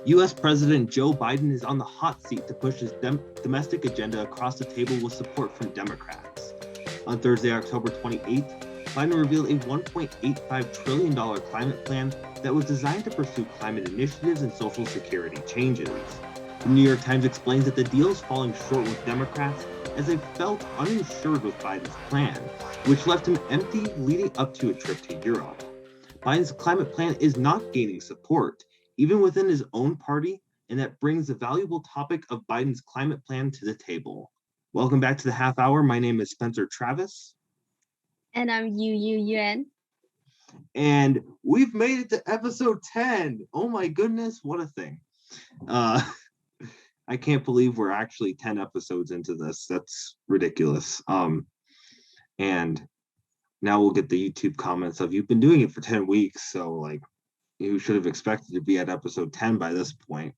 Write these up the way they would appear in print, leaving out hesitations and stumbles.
US President Joe Biden is on the hot seat to push his domestic agenda across the table with support from Democrats. On Thursday, October 28th, Biden revealed a $1.85 trillion climate plan that was designed to pursue climate initiatives and Social Security changes. The New York Times explains that the deal is falling short with Democrats as they felt uninsured with Biden's plan, which left him empty leading up to a trip to Europe. Biden's climate plan is not gaining support, even within his own party, and that brings the valuable topic of Biden's climate plan to the table. Welcome back to the half hour. My name is Spencer Travis. And I'm Yuan. And we've made it to episode 10. Oh my goodness, what a thing. I can't believe we're actually 10 episodes into this. That's ridiculous. And now we'll get the YouTube comments of, you've been doing it for 10 weeks, so like you should have expected to be at episode 10 by this point.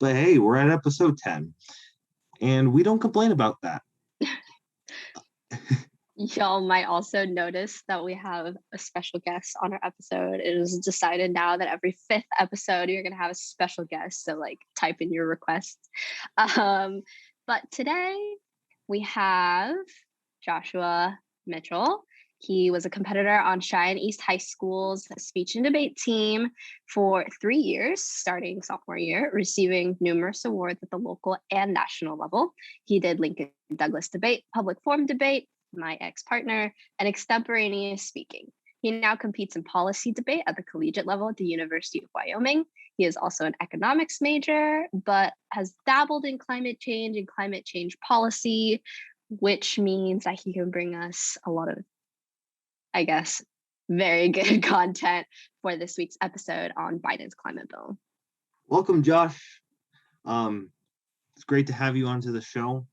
But hey, we're at episode 10. And we don't complain about that. Y'all might also notice that we have a special guest on our episode. It is decided now that every 5th episode you're going to have a special guest. So like type in your requests. But today we have Joshua Mitchell. He was a competitor on Cheyenne East High School's speech and debate team for 3 years, starting sophomore year, receiving numerous awards at the local and national level. He did Lincoln Douglas debate, public forum debate, my ex-partner, and extemporaneous speaking. He now competes in policy debate at the collegiate level at the University of Wyoming. He is also an economics major, but has dabbled in climate change and climate change policy, which means that he can bring us a lot of, I guess, very good content for this week's episode on Biden's climate bill. Welcome, Josh. It's great to have you onto the show.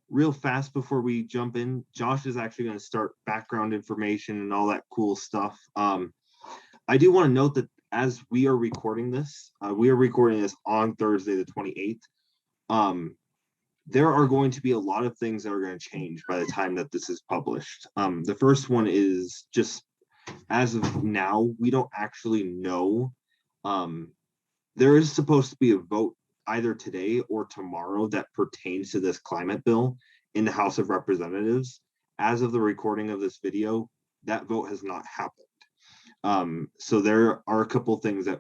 Real fast before we jump in, Josh is actually going to start background information and all that cool stuff. I do want to note that as we are recording this on Thursday the 28th. There are going to be a lot of things that are going to change by the time that this is published. The first one is just, as of now, we don't actually know. There is supposed to be a vote either today or tomorrow that pertains to this climate bill in the House of Representatives. As of the recording of this video, that vote has not happened. So there are a couple things that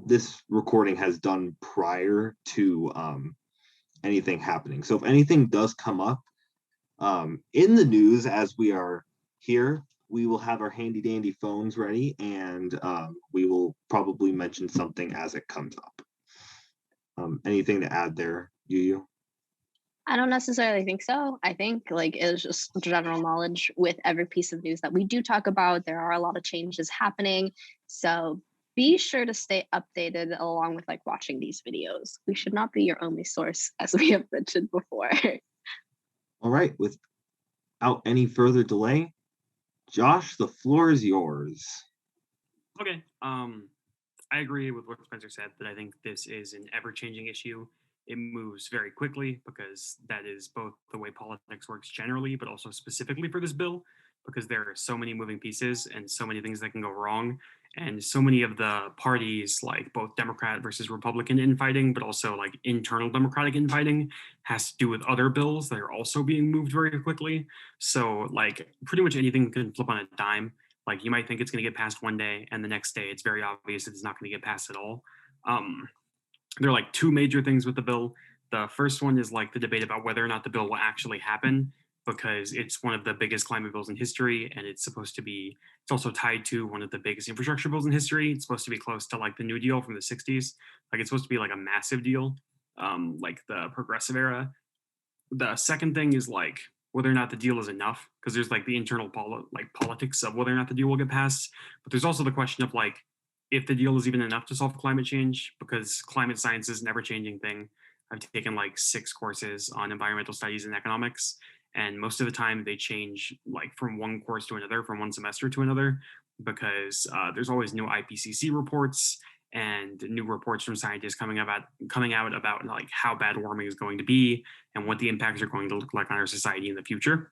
this recording has done prior to anything happening. So if anything does come up in the news as we are here, we will have our handy dandy phones ready, and we will probably mention something as it comes up. Anything to add there, YuYu? I don't necessarily think so. I think like it's just general knowledge with every piece of news that we do talk about. There are a lot of changes happening. So be sure to stay updated along with like watching these videos. We should not be your only source, as we have mentioned before. All right, without any further delay, Josh, the floor is yours. Okay. I agree with what Spencer said, that I think this is an ever-changing issue. It moves very quickly because that is both the way politics works generally, but also specifically for this bill, because there are so many moving pieces and so many things that can go wrong. And so many of the parties, like both Democrat versus Republican infighting, but also like internal Democratic infighting, has to do with other bills that are also being moved very quickly. So like pretty much anything can flip on a dime. Like you might think it's going to get passed one day, and the next day it's very obvious it's not going to get passed at all. There are like two major things with the bill. The first one is like the debate about whether or not the bill will actually happen, because it's one of the biggest climate bills in history, and it's also tied to one of the biggest infrastructure bills in history. It's supposed to be close to like the New Deal from the 60s. Like it's supposed to be like a massive deal, like the progressive era. The second thing is like whether or not the deal is enough, because there's like the internal politics of whether or not the deal will get passed. But there's also the question of like, if the deal is even enough to solve climate change, because climate science is an ever-changing thing. I've taken like 6 courses on environmental studies and economics, and most of the time they change like from one course to another, from one semester to another, because there's always new IPCC reports and new reports from scientists coming out about like how bad warming is going to be and what the impacts are going to look like on our society in the future.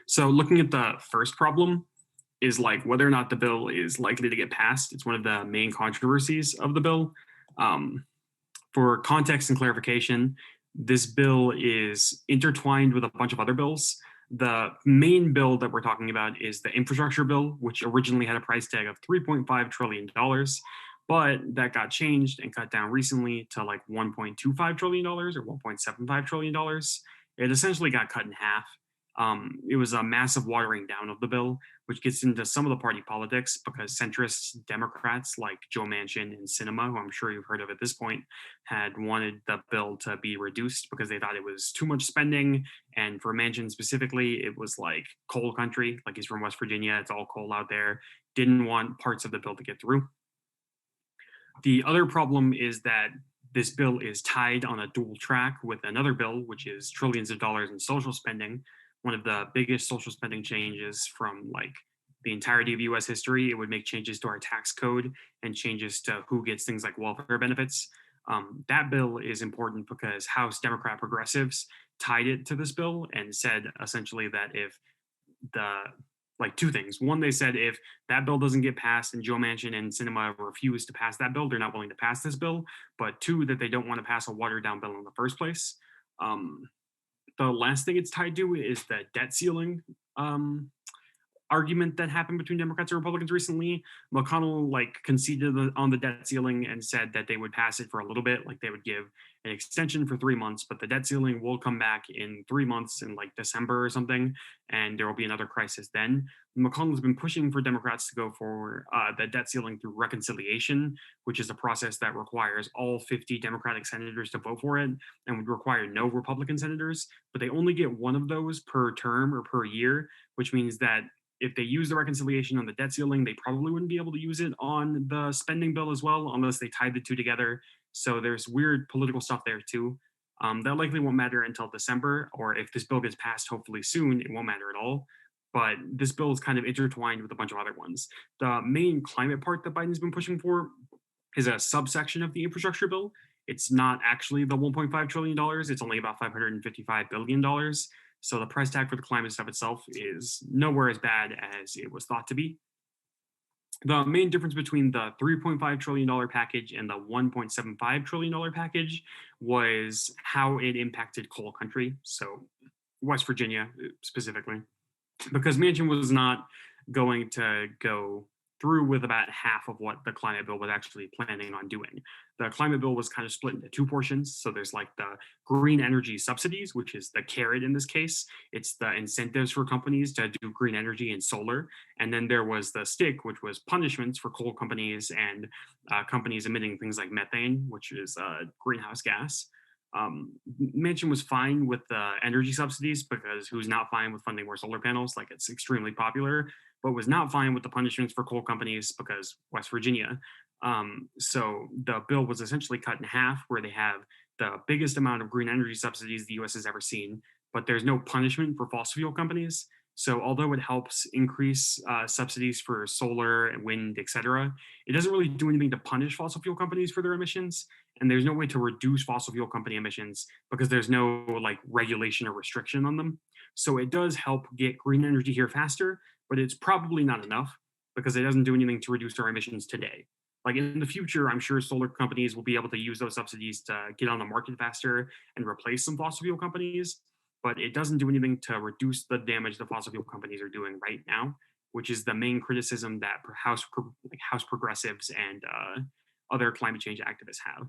So looking at the first problem, is like whether or not the bill is likely to get passed. It's one of the main controversies of the bill. For context and clarification, this bill is intertwined with a bunch of other bills. The main bill that we're talking about is the infrastructure bill, which originally had a price tag of $3.5 trillion, but that got changed and cut down recently to like $1.25 trillion or $1.75 trillion. It essentially got cut in half. It was a massive watering down of the bill, which gets into some of the party politics because centrist Democrats like Joe Manchin and Sinema, who I'm sure you've heard of at this point, had wanted the bill to be reduced because they thought it was too much spending. And for Manchin specifically, it was like coal country, like he's from West Virginia, it's all coal out there, didn't want parts of the bill to get through. The other problem is that this bill is tied on a dual track with another bill, which is trillions of dollars in social spending, one of the biggest social spending changes from like the entirety of US history. It would make changes to our tax code and changes to who gets things like welfare benefits. That bill is important because House Democrat progressives tied it to this bill and said essentially that if two things. One, they said if that bill doesn't get passed and Joe Manchin and Sinema refuse to pass that bill, they're not willing to pass this bill. But two, that they don't want to pass a watered down bill in the first place. The last thing it's tied to is the debt ceiling argument that happened between Democrats and Republicans recently. McConnell conceded on the debt ceiling and said that they would pass it for a little bit, like they would give an extension for 3 months, but the debt ceiling will come back in 3 months in December or something, and there will be another crisis then. McConnell's been pushing for Democrats to go for the debt ceiling through reconciliation, which is a process that requires all 50 Democratic senators to vote for it and would require no Republican senators, but they only get one of those per term or per year, which means that if they use the reconciliation on the debt ceiling, they probably wouldn't be able to use it on the spending bill as well, unless they tied the two together. So there's weird political stuff there too. That likely won't matter until December, or if this bill gets passed, hopefully soon, it won't matter at all. But this bill is kind of intertwined with a bunch of other ones. The main climate part that Biden's been pushing for is a subsection of the infrastructure bill. It's not actually the $1.5 trillion. It's only about $555 billion. So the price tag for the climate stuff itself is nowhere as bad as it was thought to be. The main difference between the $3.5 trillion package and the $1.75 trillion package was how it impacted coal country, so West Virginia specifically, because Manchin was not going to go through with about half of what the climate bill was actually planning on doing. The climate bill was kind of split into two portions. So there's the green energy subsidies, which is the carrot in this case. It's the incentives for companies to do green energy and solar. And then there was the stick, which was punishments for coal companies and companies emitting things like methane, which is a greenhouse gas. Manchin was fine with the energy subsidies because who's not fine with funding more solar panels? It's extremely popular, but was not fine with the punishments for coal companies because West Virginia. So the bill was essentially cut in half, where they have the biggest amount of green energy subsidies the US has ever seen, but there's no punishment for fossil fuel companies. So although it helps increase subsidies for solar and wind, et cetera, it doesn't really do anything to punish fossil fuel companies for their emissions. And there's no way to reduce fossil fuel company emissions because there's no regulation or restriction on them. So it does help get green energy here faster, but it's probably not enough because it doesn't do anything to reduce our emissions today. In the future, I'm sure solar companies will be able to use those subsidies to get on the market faster and replace some fossil fuel companies, but it doesn't do anything to reduce the damage the fossil fuel companies are doing right now, which is the main criticism that House progressives and other climate change activists have.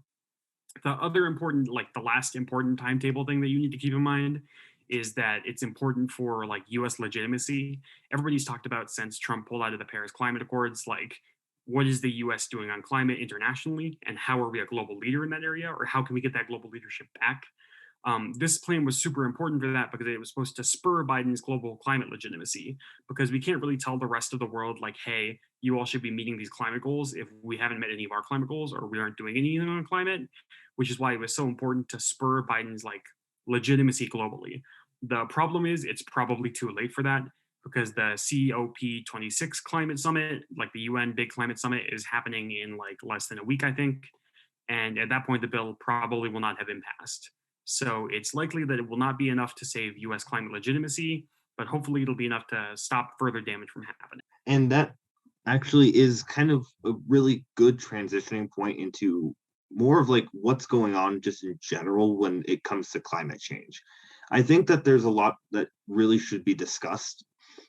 The other important, the last important timetable thing that you need to keep in mind is that it's important for US legitimacy. Everybody's talked about since Trump pulled out of the Paris Climate Accords, what is the US doing on climate internationally, and how are we a global leader in that area, or how can we get that global leadership back? This plan was super important for that because it was supposed to spur Biden's global climate legitimacy, because we can't really tell the rest of the world, hey, you all should be meeting these climate goals if we haven't met any of our climate goals or we aren't doing anything on climate, which is why it was so important to spur Biden's legitimacy globally. The problem is it's probably too late for that, because the COP26 climate summit, the UN big climate summit, is happening in less than a week, I think. And at that point, the bill probably will not have been passed. So it's likely that it will not be enough to save US climate legitimacy, but hopefully it'll be enough to stop further damage from happening. And that actually is kind of a really good transitioning point into more of like what's going on just in general when it comes to climate change. I think that there's a lot that really should be discussed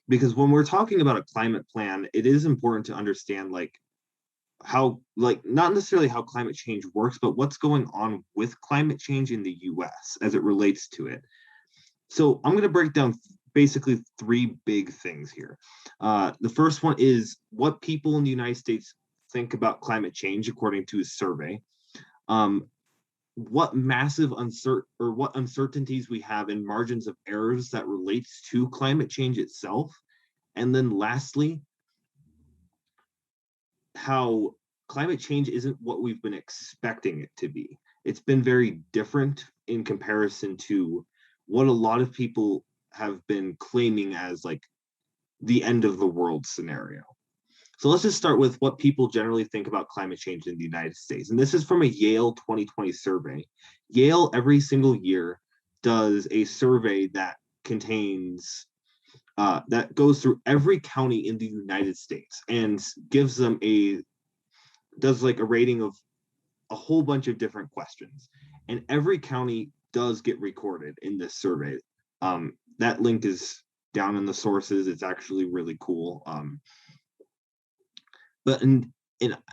because when we're talking about a climate plan, it is important to understand like how, like, not necessarily how climate change works, but what's going on with climate change in the US as it relates to it. So I'm going to break down basically three big things here. The first one is what people in the United States think about climate change according to a survey. Um, what massive what uncertainties we have in margins of errors that relates to climate change itself. And then lastly, how climate change isn't what we've been expecting it to be. It's been very different in comparison to what a lot of people have been claiming as like the end of the world scenario. So let's just start with what people generally think about climate change in the United States. And this is from a Yale 2020 survey. Yale every single year does a survey that contains that goes through every county in the United States and gives them does like a rating of a whole bunch of different questions. And every county does get recorded in this survey. That link is down in the sources. It's actually really cool. But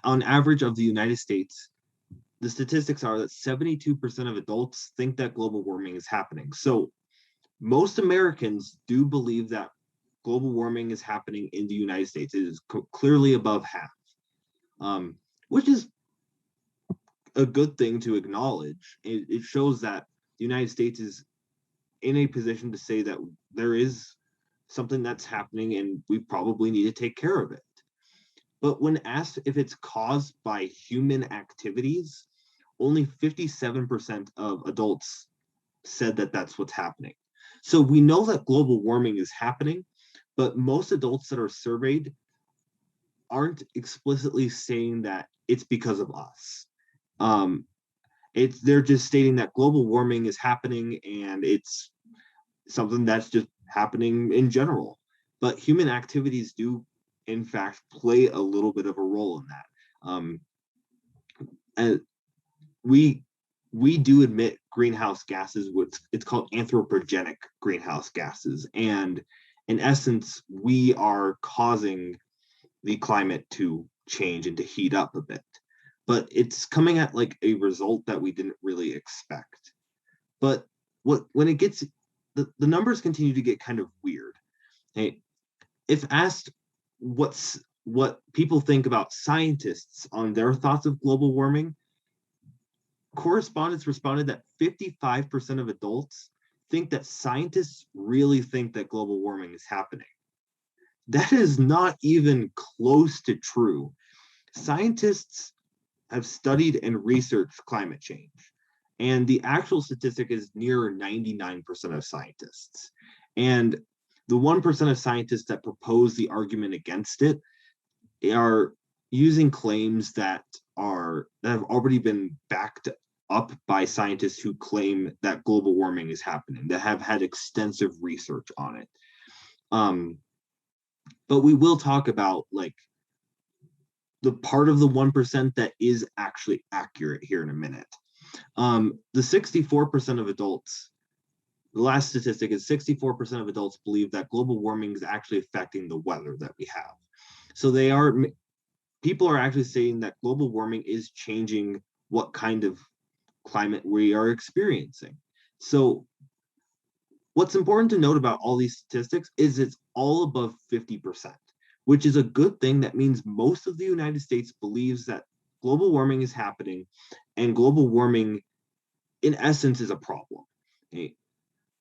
on average of the United States, the statistics are that 72% of adults think that global warming is happening. So most Americans do believe that global warming is happening in the United States. It is clearly above half, which is a good thing to acknowledge. It shows that the United States is in a position to say that there is something that's happening and we probably need to take care of it. But when asked if it's caused by human activities, only 57% of adults said that that's what's happening. So we know that global warming is happening, but most adults that are surveyed aren't explicitly saying that it's because of us. They're just stating that global warming is happening and it's something that's just happening in general. But human activities do, in fact, play a little bit of a role in that. And we do emit greenhouse gases, which it's called anthropogenic greenhouse gases. And in essence, we are causing the climate to change and to heat up a bit. But it's coming at like a result that we didn't really expect. But when it gets, the numbers continue to get kind of weird. Hey, if asked what people think about scientists on their thoughts of global warming, correspondents responded that 55% of adults think that scientists really think that global warming is happening. That is not even close to true. Scientists have studied and researched climate change, and the actual statistic is near 99% of scientists. And the 1% of scientists that propose the argument against it are using claims that have already been backed up by scientists who claim that global warming is happening, that have had extensive research on it. But we will talk about like the part of the 1% that is actually accurate here in a minute. The 64% of adults, the last statistic is 64% of adults believe that global warming is actually affecting the weather that we have. So people are actually saying that global warming is changing what kind of climate we are experiencing. So what's important to note about all these statistics is it's all above 50%, which is a good thing. That means most of the United States believes that global warming is happening and global warming in essence is a problem. Okay?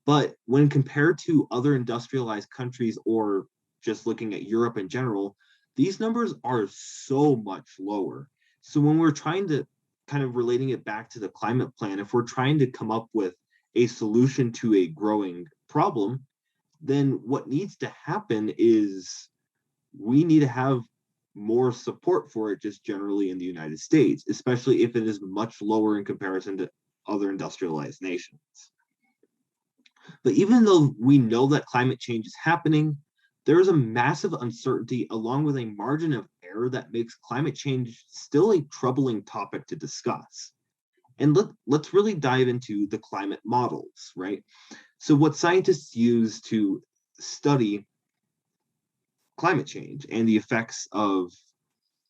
But when compared to other industrialized countries or just looking at Europe in general, these numbers are so much lower. So when we're trying to kind of relating it back to the climate plan, if we're trying to come up with a solution to a growing problem, then what needs to happen is we need to have more support for it just generally in the United States, especially if it is much lower in comparison to other industrialized nations. But even though we know that climate change is happening, there is a massive uncertainty along with a margin of error that makes climate change still a troubling topic to discuss. And let's really dive into the climate models, right? So what scientists use to study climate change and the effects of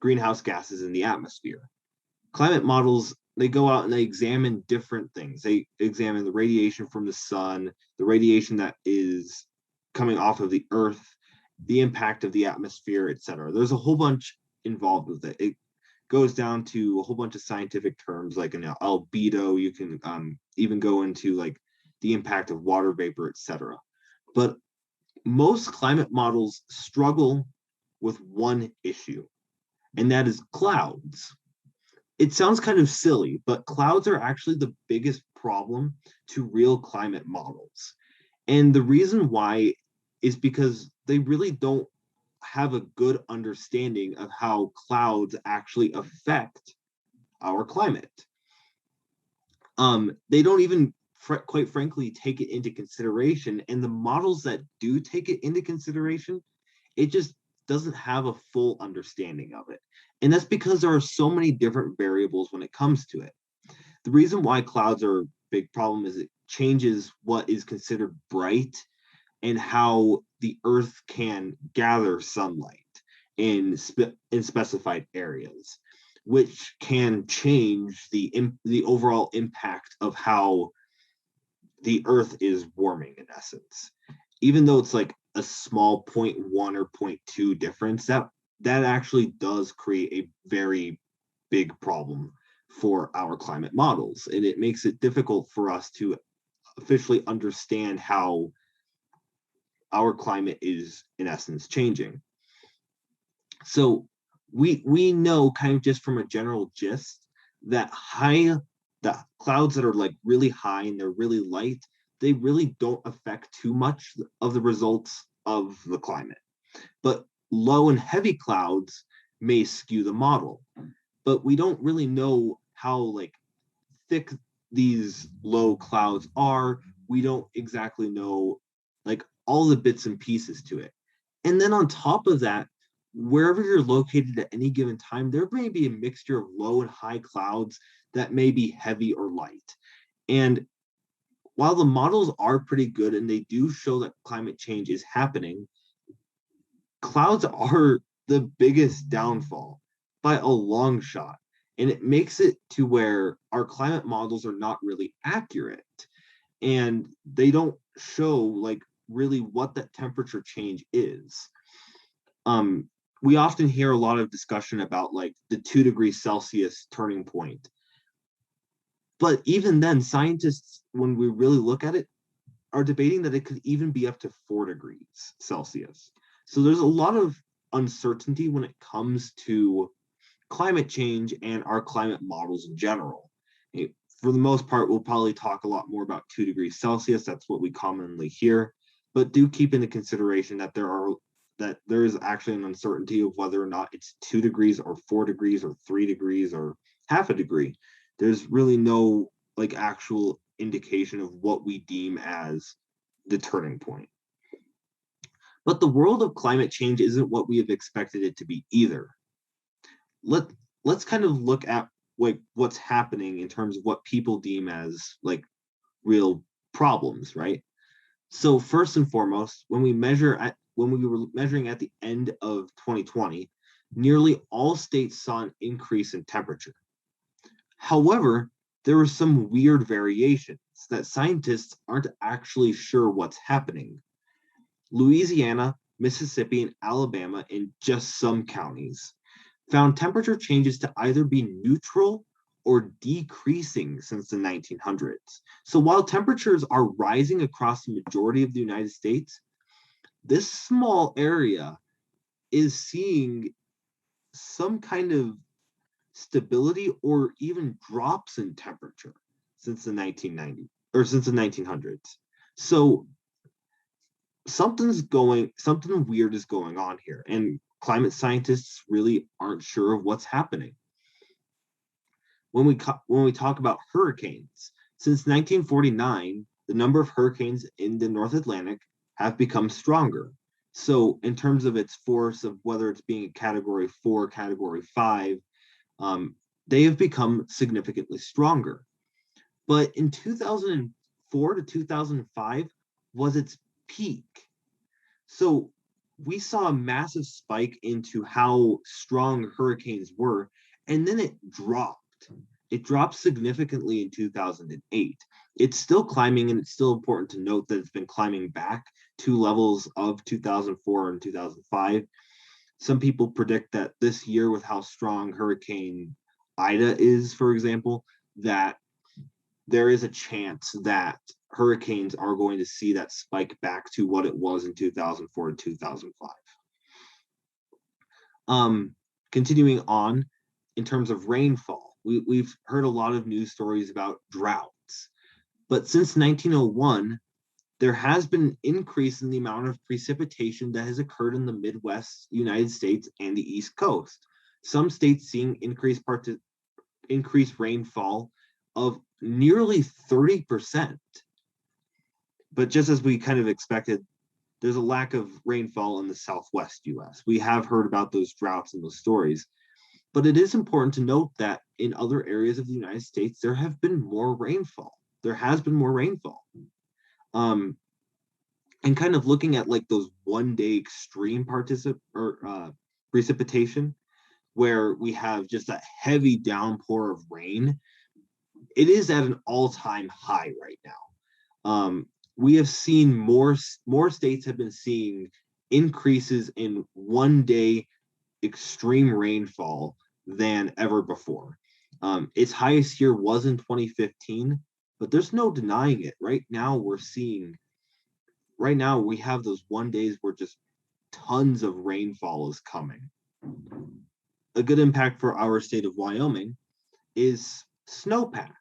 greenhouse gases in the atmosphere. Climate models, they go out and they examine different things. They examine the radiation from the sun, the radiation that is coming off of the earth, the impact of the atmosphere, etc. There's a whole bunch involved with it. It goes down to a whole bunch of scientific terms like an albedo. You can even go into like the impact of water vapor, etc. But most climate models struggle with one issue, and that is clouds. It sounds kind of silly, but clouds are actually the biggest problem to real climate models. And the reason why is because they really don't have a good understanding of how clouds actually affect our climate. They don't even, quite frankly, take it into consideration. And the models that do take it into consideration, it just doesn't have a full understanding of it. And that's because there are so many different variables when it comes to it. The reason why clouds are a big problem is it changes what is considered bright and how the earth can gather sunlight in specified areas, which can change the overall impact of how the earth is warming in essence. Even though it's like a small 0.1 or 0.2 difference, that actually does create a very big problem for our climate models. And it makes it difficult for us to officially understand how our climate is in essence changing. So we know kind of just from a general gist that the clouds that are like really high and they're really light, they really don't affect too much of the results of the climate. But low and heavy clouds may skew the model. But we don't really know how like thick these low clouds are. We don't exactly know like all the bits and pieces to it. And then on top of that, wherever you're located at any given time, there may be a mixture of low and high clouds that may be heavy or light. And while the models are pretty good and they do show that climate change is happening, clouds are the biggest downfall by a long shot. And it makes it to where our climate models are not really accurate. And they don't show like really what that temperature change is. We often hear a lot of discussion about like the 2 degrees Celsius turning point. But even then, scientists, when we really look at it, are debating that it could even be up to 4 degrees Celsius. So there's a lot of uncertainty when it comes to climate change and our climate models in general. For the most part, we'll probably talk a lot more about 2 degrees Celsius. That's what we commonly hear. But do keep into consideration that there is actually an uncertainty of whether or not it's 2 degrees or 4 degrees or 3 degrees or half a degree. There's really no like actual indication of what we deem as the turning point. But the world of climate change isn't what we have expected it to be either. Let's kind of look at like what's happening in terms of what people deem as like real problems, right? So first and foremost, when we were measuring at the end of 2020, nearly all states saw an increase in temperature. However, there were some weird variations that scientists aren't actually sure what's happening. Louisiana, Mississippi, and Alabama, in just some counties, found temperature changes to either be neutral or decreasing since the 1900s. So while temperatures are rising across the majority of the United States, this small area is seeing some kind of stability or even drops in temperature since the 1990s or since the 1900s. So something weird is going on here, and climate scientists really aren't sure of what's happening. When we talk about hurricanes, since 1949, the number of hurricanes in the North Atlantic have become stronger. So in terms of its force of whether it's being a category 4, category 5, they have become significantly stronger. But in 2004 to 2005 was its peak. So we saw a massive spike into how strong hurricanes were, and then it dropped. It dropped significantly in 2008. It's still climbing, and it's still important to note that it's been climbing back to levels of 2004 and 2005. Some people predict that this year, with how strong Hurricane Ida is, for example, that there is a chance that hurricanes are going to see that spike back to what it was in 2004 to 2005. Continuing on, in terms of rainfall, we've heard a lot of news stories about droughts, but since 1901, there has been an increase in the amount of precipitation that has occurred in the Midwest United States and the East Coast. Some states seeing increased rainfall of nearly 30%. But just as we kind of expected, there's a lack of rainfall in the Southwest US. We have heard about those droughts and those stories, but it is important to note that in other areas of the United States, there have been more rainfall. There has been more rainfall. And kind of looking at like those one-day extreme precipitation, where we have just a heavy downpour of rain, it is at an all-time high right now. We have seen more states have been seeing increases in one-day extreme rainfall than ever before. Its highest year was in 2015, but there's no denying it. Right now we have those one days where just tons of rainfall is coming. A good impact for our state of Wyoming is snowpack.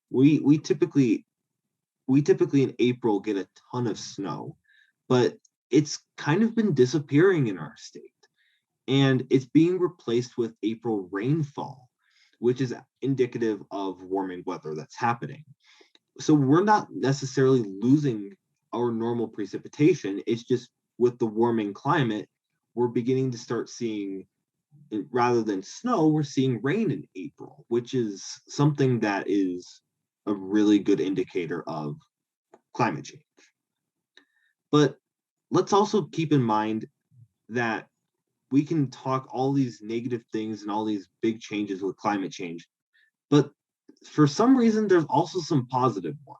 We typically in April get a ton of snow, but it's kind of been disappearing in our state, and it's being replaced with April rainfall, which is indicative of warming weather that's happening. So we're not necessarily losing our normal precipitation. It's just with the warming climate, we're beginning to start seeing, rather than snow, we're seeing rain in April, which is something that is a really good indicator of climate change. But let's also keep in mind that we can talk all these negative things and all these big changes with climate change, but for some reason, there's also some positive ones.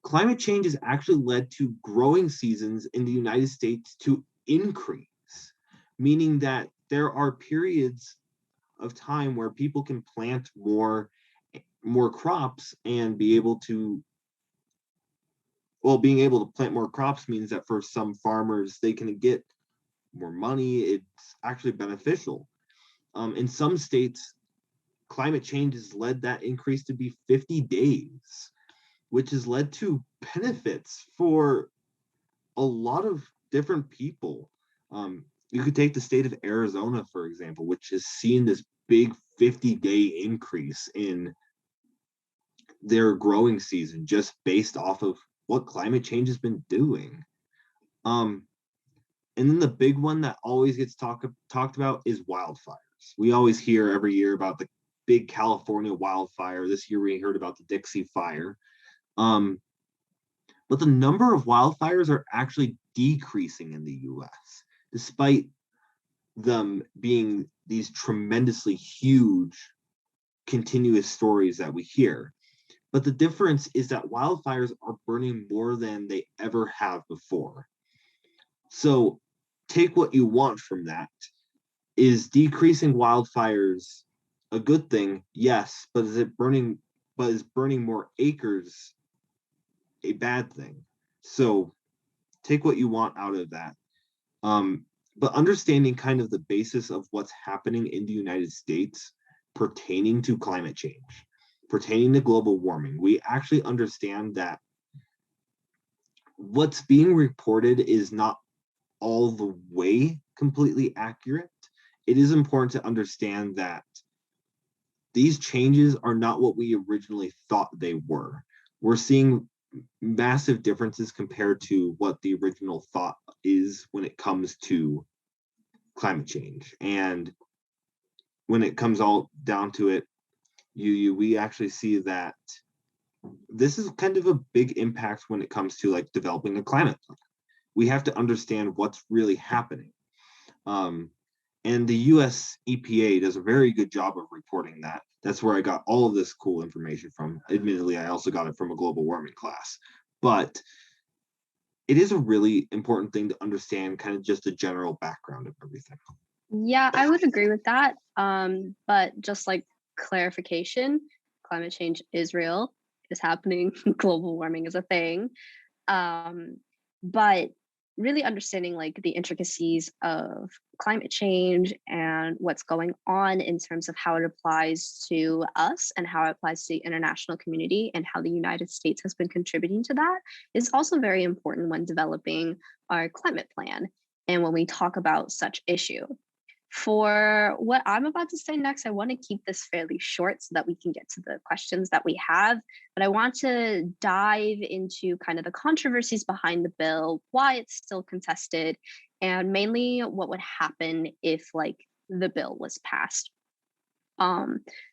Climate change has actually led to growing seasons in the United States to increase, meaning that there are periods of time where people can plant more crops and be able to, being able to plant more crops means that for some farmers, they can get more money. It's actually beneficial. In some states, climate change has led that increase to be 50 days, which has led to benefits for a lot of different people. You could take the state of Arizona, for example, which has seen this big 50-day increase in their growing season just based off of what climate change has been doing. And then the big one that always gets talked about is wildfires. We always hear every year about the big California wildfire. This year we heard about the Dixie Fire. But the number of wildfires are actually decreasing in the US, despite them being these tremendously huge continuous stories that we hear. But the difference is that wildfires are burning more than they ever have before. So take what you want from that. Is decreasing wildfires a good thing? Yes, but is burning more acres a bad thing? So take what you want out of that. But understanding kind of the basis of what's happening in the United States pertaining to climate change, pertaining to global warming, we actually understand that what's being reported is not all the way completely accurate. It is important to understand that these changes are not what we originally thought they were. We're seeing massive differences compared to what the original thought is when it comes to climate change. And when it comes all down to it, we actually see that this is kind of a big impact when it comes to like developing a climate plan. We have to understand what's really happening. And the US EPA does a very good job of reporting that. That's where I got all of this cool information from. Admittedly, I also got it from a global warming class. But it is a really important thing to understand kind of just the general background of everything. Yeah, I would agree with that. But just like clarification, climate change is real, it is happening, global warming is a thing. But really understanding like the intricacies of climate change and what's going on in terms of how it applies to us and how it applies to the international community and how the United States has been contributing to that is also very important when developing our climate plan and when we talk about such issue. For what I'm about to say next, I want to keep this fairly short so that we can get to the questions that we have. But I want to dive into kind of the controversies behind the bill, why it's still contested, and mainly what would happen if like the bill was passed.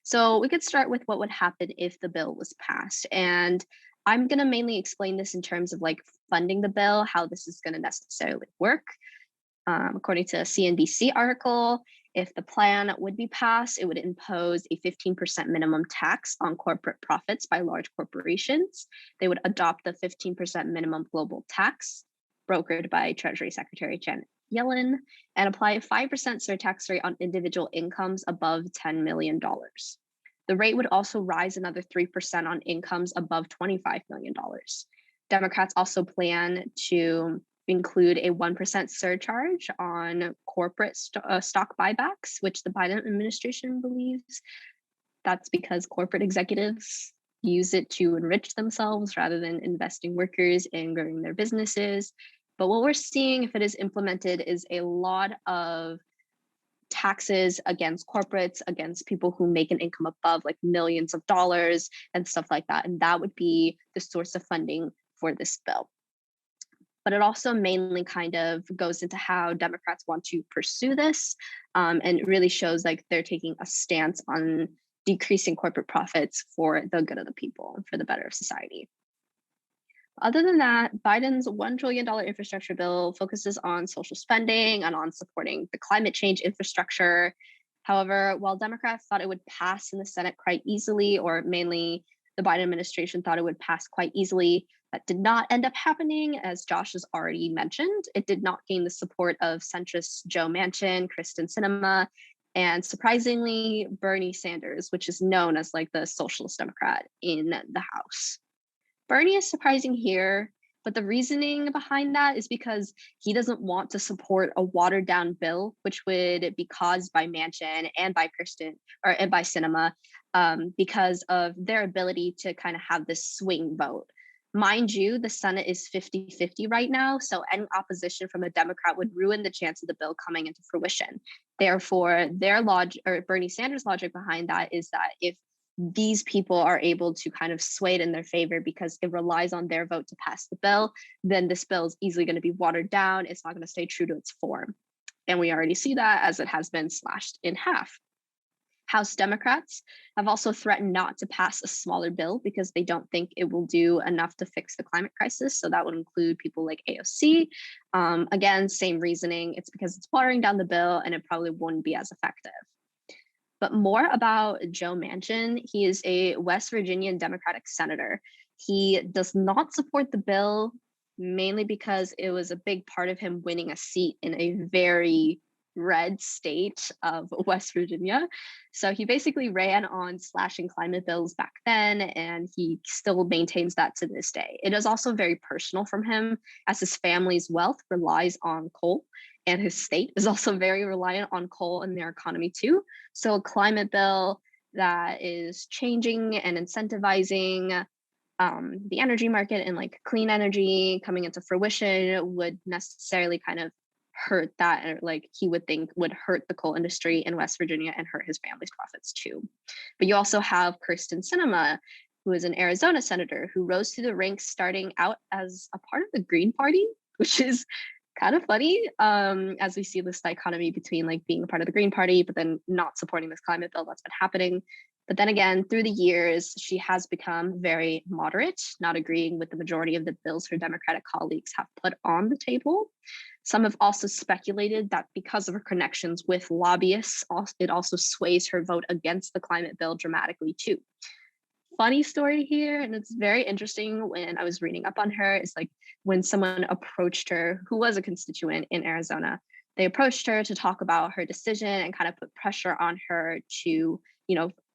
So we could start with what would happen if the bill was passed. And I'm going to mainly explain this in terms of like funding the bill, how this is going to necessarily work. According to a CNBC article, if the plan would be passed, it would impose a 15% minimum tax on corporate profits by large corporations. They would adopt the 15% minimum global tax, brokered by Treasury Secretary Janet Yellen, and apply a 5% surtax rate on individual incomes above $10 million. The rate would also rise another 3% on incomes above $25 million. Democrats also plan to include a 1% surcharge on corporate stock buybacks, which the Biden administration believes that's because corporate executives use it to enrich themselves rather than investing workers and growing their businesses. But what we're seeing if it is implemented is a lot of taxes against corporates, against people who make an income above like millions of dollars and stuff like that. And that would be the source of funding for this bill. But it also mainly kind of goes into how Democrats want to pursue this. And it really shows like they're taking a stance on decreasing corporate profits for the good of the people and for the better of society. Other than that, Biden's $1 trillion infrastructure bill focuses on social spending and on supporting the climate change infrastructure. However, while Democrats thought it would pass in the Senate quite easily, or mainly the Biden administration thought it would pass quite easily, that did not end up happening, as Josh has already mentioned. It did not gain the support of centrist Joe Manchin, Kristen Sinema, and surprisingly, Bernie Sanders, which is known as like the socialist Democrat in the House. Bernie is surprising here, but the reasoning behind that is because he doesn't want to support a watered down bill, which would be caused by Manchin and by and by Sinema, because of their ability to kind of have this swing vote. Mind you, the Senate is 50-50 right now, so any opposition from a Democrat would ruin the chance of the bill coming into fruition. Therefore, their logic, or Bernie Sanders' logic behind that, is that if these people are able to kind of sway it in their favor because it relies on their vote to pass the bill, then this bill is easily going to be watered down. It's not going to stay true to its form. And we already see that as it has been slashed in half. House Democrats have also threatened not to pass a smaller bill because they don't think it will do enough to fix the climate crisis. So that would include people like AOC. Again, same reasoning. It's because it's watering down the bill and it probably wouldn't be as effective. But more about Joe Manchin. He is a West Virginian Democratic senator. He does not support the bill, mainly because it was a big part of him winning a seat in a very red state of West Virginia. So he basically ran on slashing climate bills back then, and he still maintains that to this day. It is also very personal from him, as his family's wealth relies on coal, and his state is also very reliant on coal in their economy too. So a climate bill that is changing and incentivizing the energy market and like clean energy coming into fruition would necessarily kind of hurt that, or like he would think would hurt the coal industry in West Virginia and hurt his family's profits too. But you also have Kristen Sinema, who is an Arizona senator who rose through the ranks starting out as a part of the Green Party, which is kind of funny, as we see this dichotomy between like being a part of the Green Party, but then not supporting this climate bill that's been happening. But then again, through the years, she has become very moderate, not agreeing with the majority of the bills her Democratic colleagues have put on the table. Some have also speculated that because of her connections with lobbyists, it also sways her vote against the climate bill dramatically too. Funny story here, and it's very interesting when I was reading up on her, is like when someone approached her who was a constituent in Arizona, they approached her to talk about her decision and kind of put pressure on her to,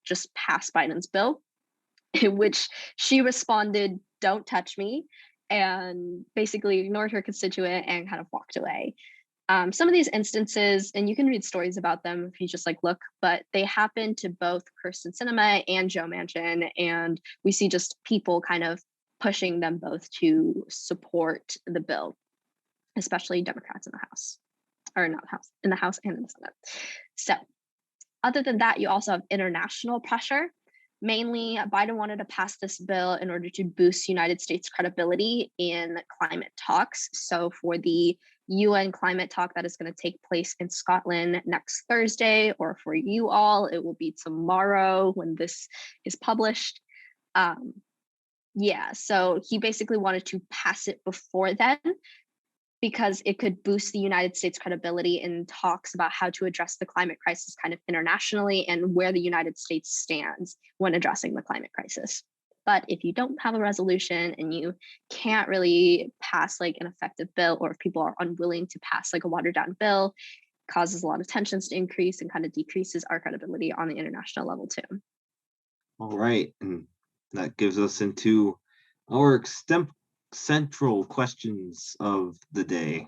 just pass Biden's bill, in which she responded, "Don't touch me," and basically ignored her constituent and kind of walked away. Some of these instances, and you can read stories about them if you just like look, but they happen to both Kirsten Sinema and Joe Manchin, and we see just people kind of pushing them both to support the bill, especially Democrats in the House, or not House, in the House and in the Senate. So other than that, you also have international pressure. Mainly, Biden wanted to pass this bill in order to boost United States credibility in climate talks. So for the UN climate talk that is going to take place in Scotland next Thursday, or for you all, it will be tomorrow when this is published. So he basically wanted to pass it before then, because it could boost the United States credibility in talks about how to address the climate crisis kind of internationally and where the United States stands when addressing the climate crisis. But if you don't have a resolution and you can't really pass like an effective bill, or if people are unwilling to pass like a watered down bill, it causes a lot of tensions to increase and kind of decreases our credibility on the international level too. All right, and that gives us into our Extemp central questions of the day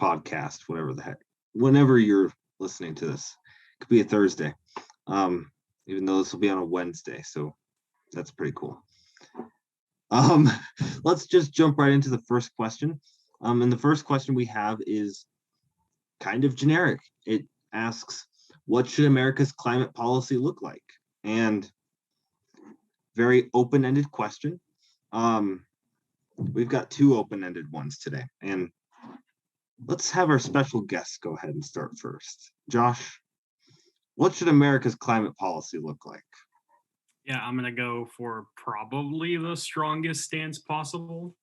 podcast, whatever the heck, whenever you're listening to this. It could be a Thursday, even though this will be on a Wednesday, so that's pretty cool. Let's just jump right into the first question. And the first question we have is kind of generic. It asks, what should America's climate policy look like? And very open-ended question. We've got two open-ended ones today, and let's have our special guest go ahead and start first. Josh, what should America's climate policy look like? Yeah, I'm gonna go for probably the strongest stance possible.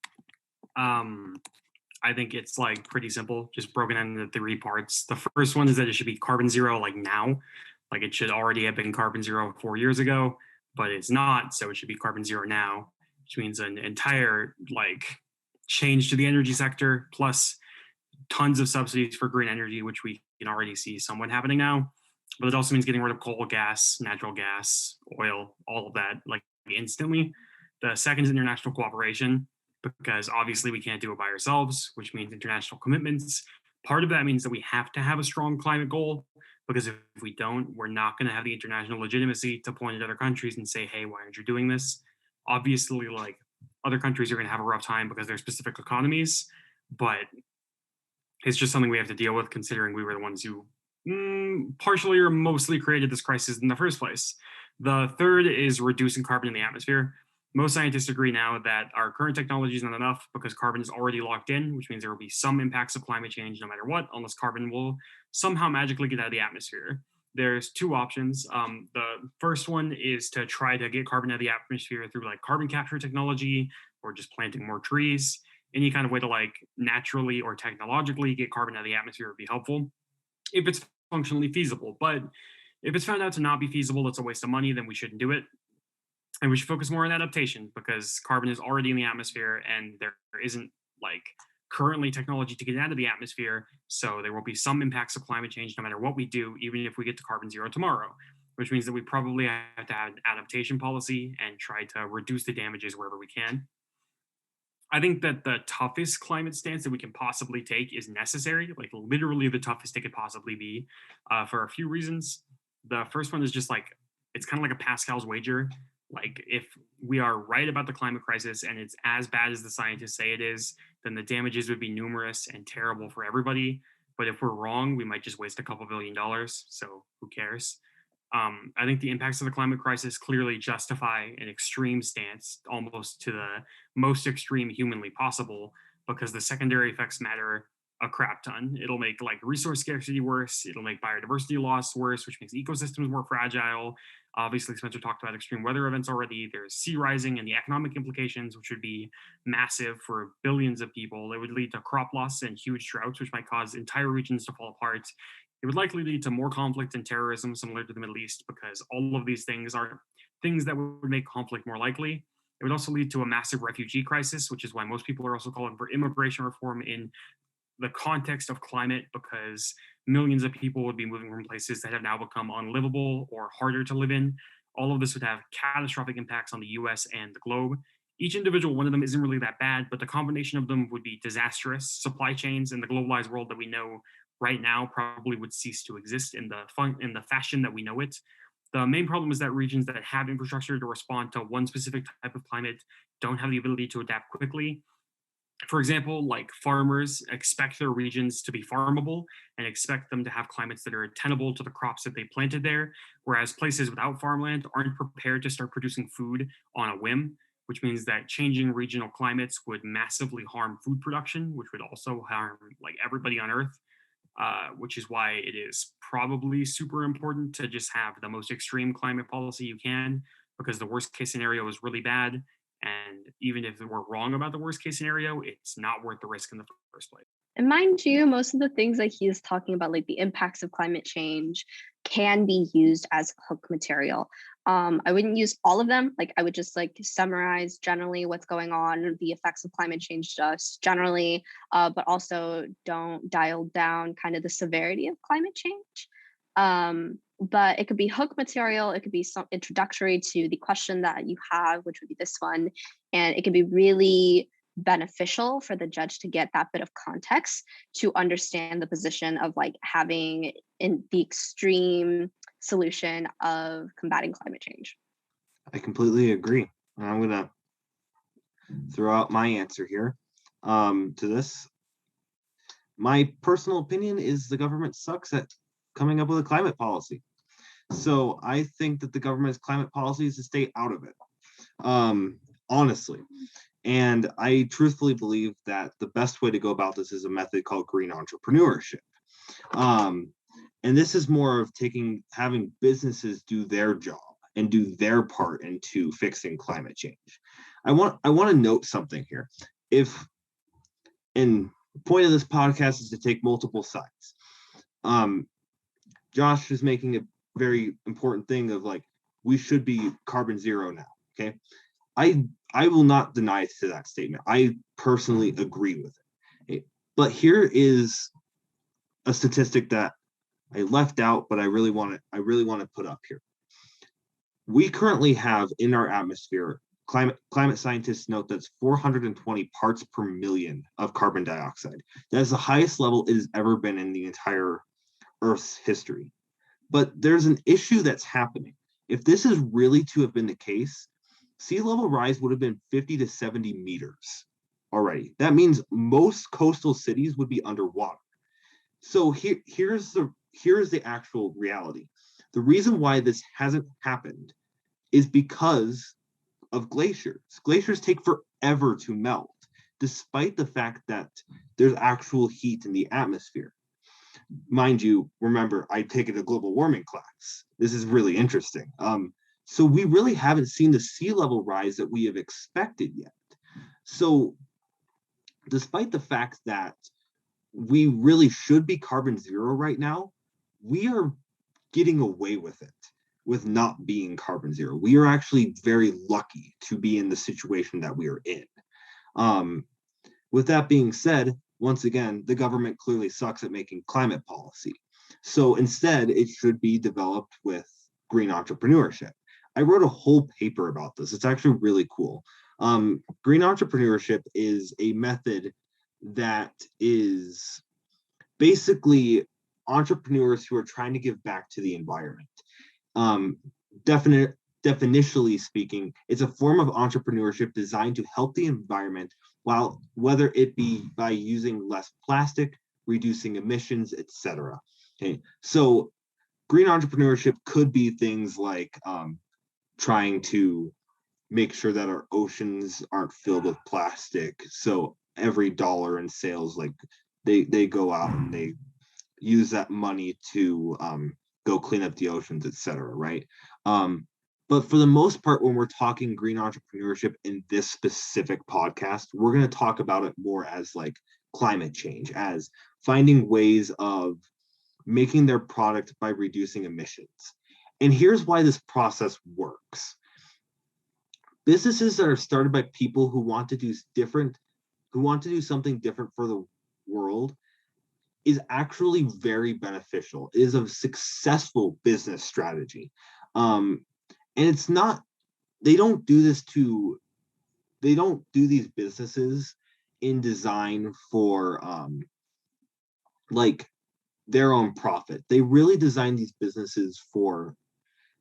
I think it's like pretty simple, just broken into 3 parts. The first one is that it should be carbon zero like now. Like it should already have been carbon zero 4 years ago, but it's not, so it should be carbon zero now, which means an entire like change to the energy sector, plus tons of subsidies for green energy, which we can already see somewhat happening now. But it also means getting rid of coal, gas, natural gas, oil, all of that like instantly. The second is international cooperation, because obviously we can't do it by ourselves, which means international commitments. Part of that means that we have to have a strong climate goal, because if we don't, we're not going to have the international legitimacy to point at other countries and say, hey, why aren't you doing this? Obviously, like other countries are going to have a rough time because they're specific economies, but it's just something we have to deal with, considering we were the ones who partially or mostly created this crisis in the first place. The third is reducing carbon in the atmosphere. Most scientists agree now that our current technology is not enough, because carbon is already locked in, which means there will be some impacts of climate change no matter what, unless carbon will somehow magically get out of the atmosphere. There's 2 options. The first one is to try to get carbon out of the atmosphere through like carbon capture technology, or just planting more trees. Any kind of way to like naturally or technologically get carbon out of the atmosphere would be helpful if it's functionally feasible. But if it's found out to not be feasible, it's a waste of money, then we shouldn't do it. And we should focus more on adaptation, because carbon is already in the atmosphere and there isn't like currently technology to get it out of the atmosphere. So there will be some impacts of climate change no matter what we do, even if we get to carbon zero tomorrow, which means that we probably have to have an adaptation policy and try to reduce the damages wherever we can. I think that the toughest climate stance that we can possibly take is necessary, like literally the toughest it could possibly be, for a few reasons. The first one is just like, it's kind of like a Pascal's wager. Like if we are right about the climate crisis and it's as bad as the scientists say it is, then the damages would be numerous and terrible for everybody. But if we're wrong, we might just waste a couple $1 billion. So who cares? I think the impacts of the climate crisis clearly justify an extreme stance, almost to the most extreme humanly possible, because the secondary effects matter a crap ton. It'll make like resource scarcity worse. It'll make biodiversity loss worse, which makes ecosystems more fragile. Obviously, Spencer talked about extreme weather events already. There's sea rising and the economic implications, which would be massive for billions of people. It would lead to crop loss and huge droughts, which might cause entire regions to fall apart. It would likely lead to more conflict and terrorism, similar to the Middle East, because all of these things are things that would make conflict more likely. It would also lead to a massive refugee crisis, which is why most people are also calling for immigration reform in the context of climate, because millions of people would be moving from places that have now become unlivable or harder to live in. All of this would have catastrophic impacts on the US and the globe. Each individual one of them isn't really that bad, but the combination of them would be disastrous. Supply chains in the globalized world that we know right now probably would cease to exist in the fashion that we know it. The main problem is that regions that have infrastructure to respond to one specific type of climate don't have the ability to adapt quickly. For example, like farmers expect their regions to be farmable and expect them to have climates that are tenable to the crops that they planted there, whereas places without farmland aren't prepared to start producing food on a whim, which means that changing regional climates would massively harm food production, which would also harm like everybody on Earth. Which is why it is probably super important to just have the most extreme climate policy you can, because the worst case scenario is really bad. And even if we're wrong about the worst case scenario, it's not worth the risk in the first place. And mind you, most of the things that he is talking about, like the impacts of climate change, can be used as hook material. I wouldn't use all of them. Like I would just like summarize generally what's going on, the effects of climate change just generally, but also don't dial down kind of the severity of climate change. But it could be hook material. It could be some introductory to the question that you have, which would be this one. And it could be really beneficial for the judge to get that bit of context to understand the position of like having in the extreme solution of combating climate change. I completely agree. And I'm going to throw out my answer here to this. My personal opinion is the government sucks at coming up with a climate policy. So I think that the government's climate policy is to stay out of it, honestly. And I truthfully believe that the best way to go about this is a method called green entrepreneurship. And this is more of having businesses do their job and do their part into fixing climate change. I want to note something here. And the point of this podcast is to take multiple sides. Josh is making a very important thing of like, we should be carbon zero now. Okay. I will not deny to that statement. I personally agree with it. Okay? But here is a statistic that I left out, but I really want to put up here. We currently have in our atmosphere, climate scientists note that's 420 parts per million of carbon dioxide. That is the highest level it has ever been in the entire Earth's history. But there's an issue that's happening. If this is really to have been the case, sea level rise would have been 50 to 70 meters already. That means most coastal cities would be underwater. So here's the actual reality. The reason why this hasn't happened is because of glaciers. Glaciers take forever to melt, despite the fact that there's actual heat in the atmosphere. Mind you, remember, I take it a global warming class. This is really interesting. So we really haven't seen the sea level rise that we have expected yet. So despite the fact that we really should be carbon zero right now, we are getting away with it, with not being carbon zero. We are actually very lucky to be in the situation that we are in. With that being said, once again, the government clearly sucks at making climate policy. So instead, it should be developed with green entrepreneurship. I wrote a whole paper about this. It's actually really cool. Green entrepreneurship is a method that is basically entrepreneurs who are trying to give back to the environment. Definitionally speaking, it's a form of entrepreneurship designed to help the environment, whether it be by using less plastic, reducing emissions, etc. Okay, so green entrepreneurship could be things like trying to make sure that our oceans aren't filled with plastic. So every dollar in sales, like they go out and they use that money to go clean up the oceans, etc. Right? But for the most part, when we're talking green entrepreneurship in this specific podcast, we're going to talk about it more as like climate change, as finding ways of making their product by reducing emissions. And here's why this process works. Businesses that are started by people who want to do something different for the world is actually very beneficial. It is a successful business strategy. And it's not, they don't do these businesses in design for like their own profit. They really design these businesses for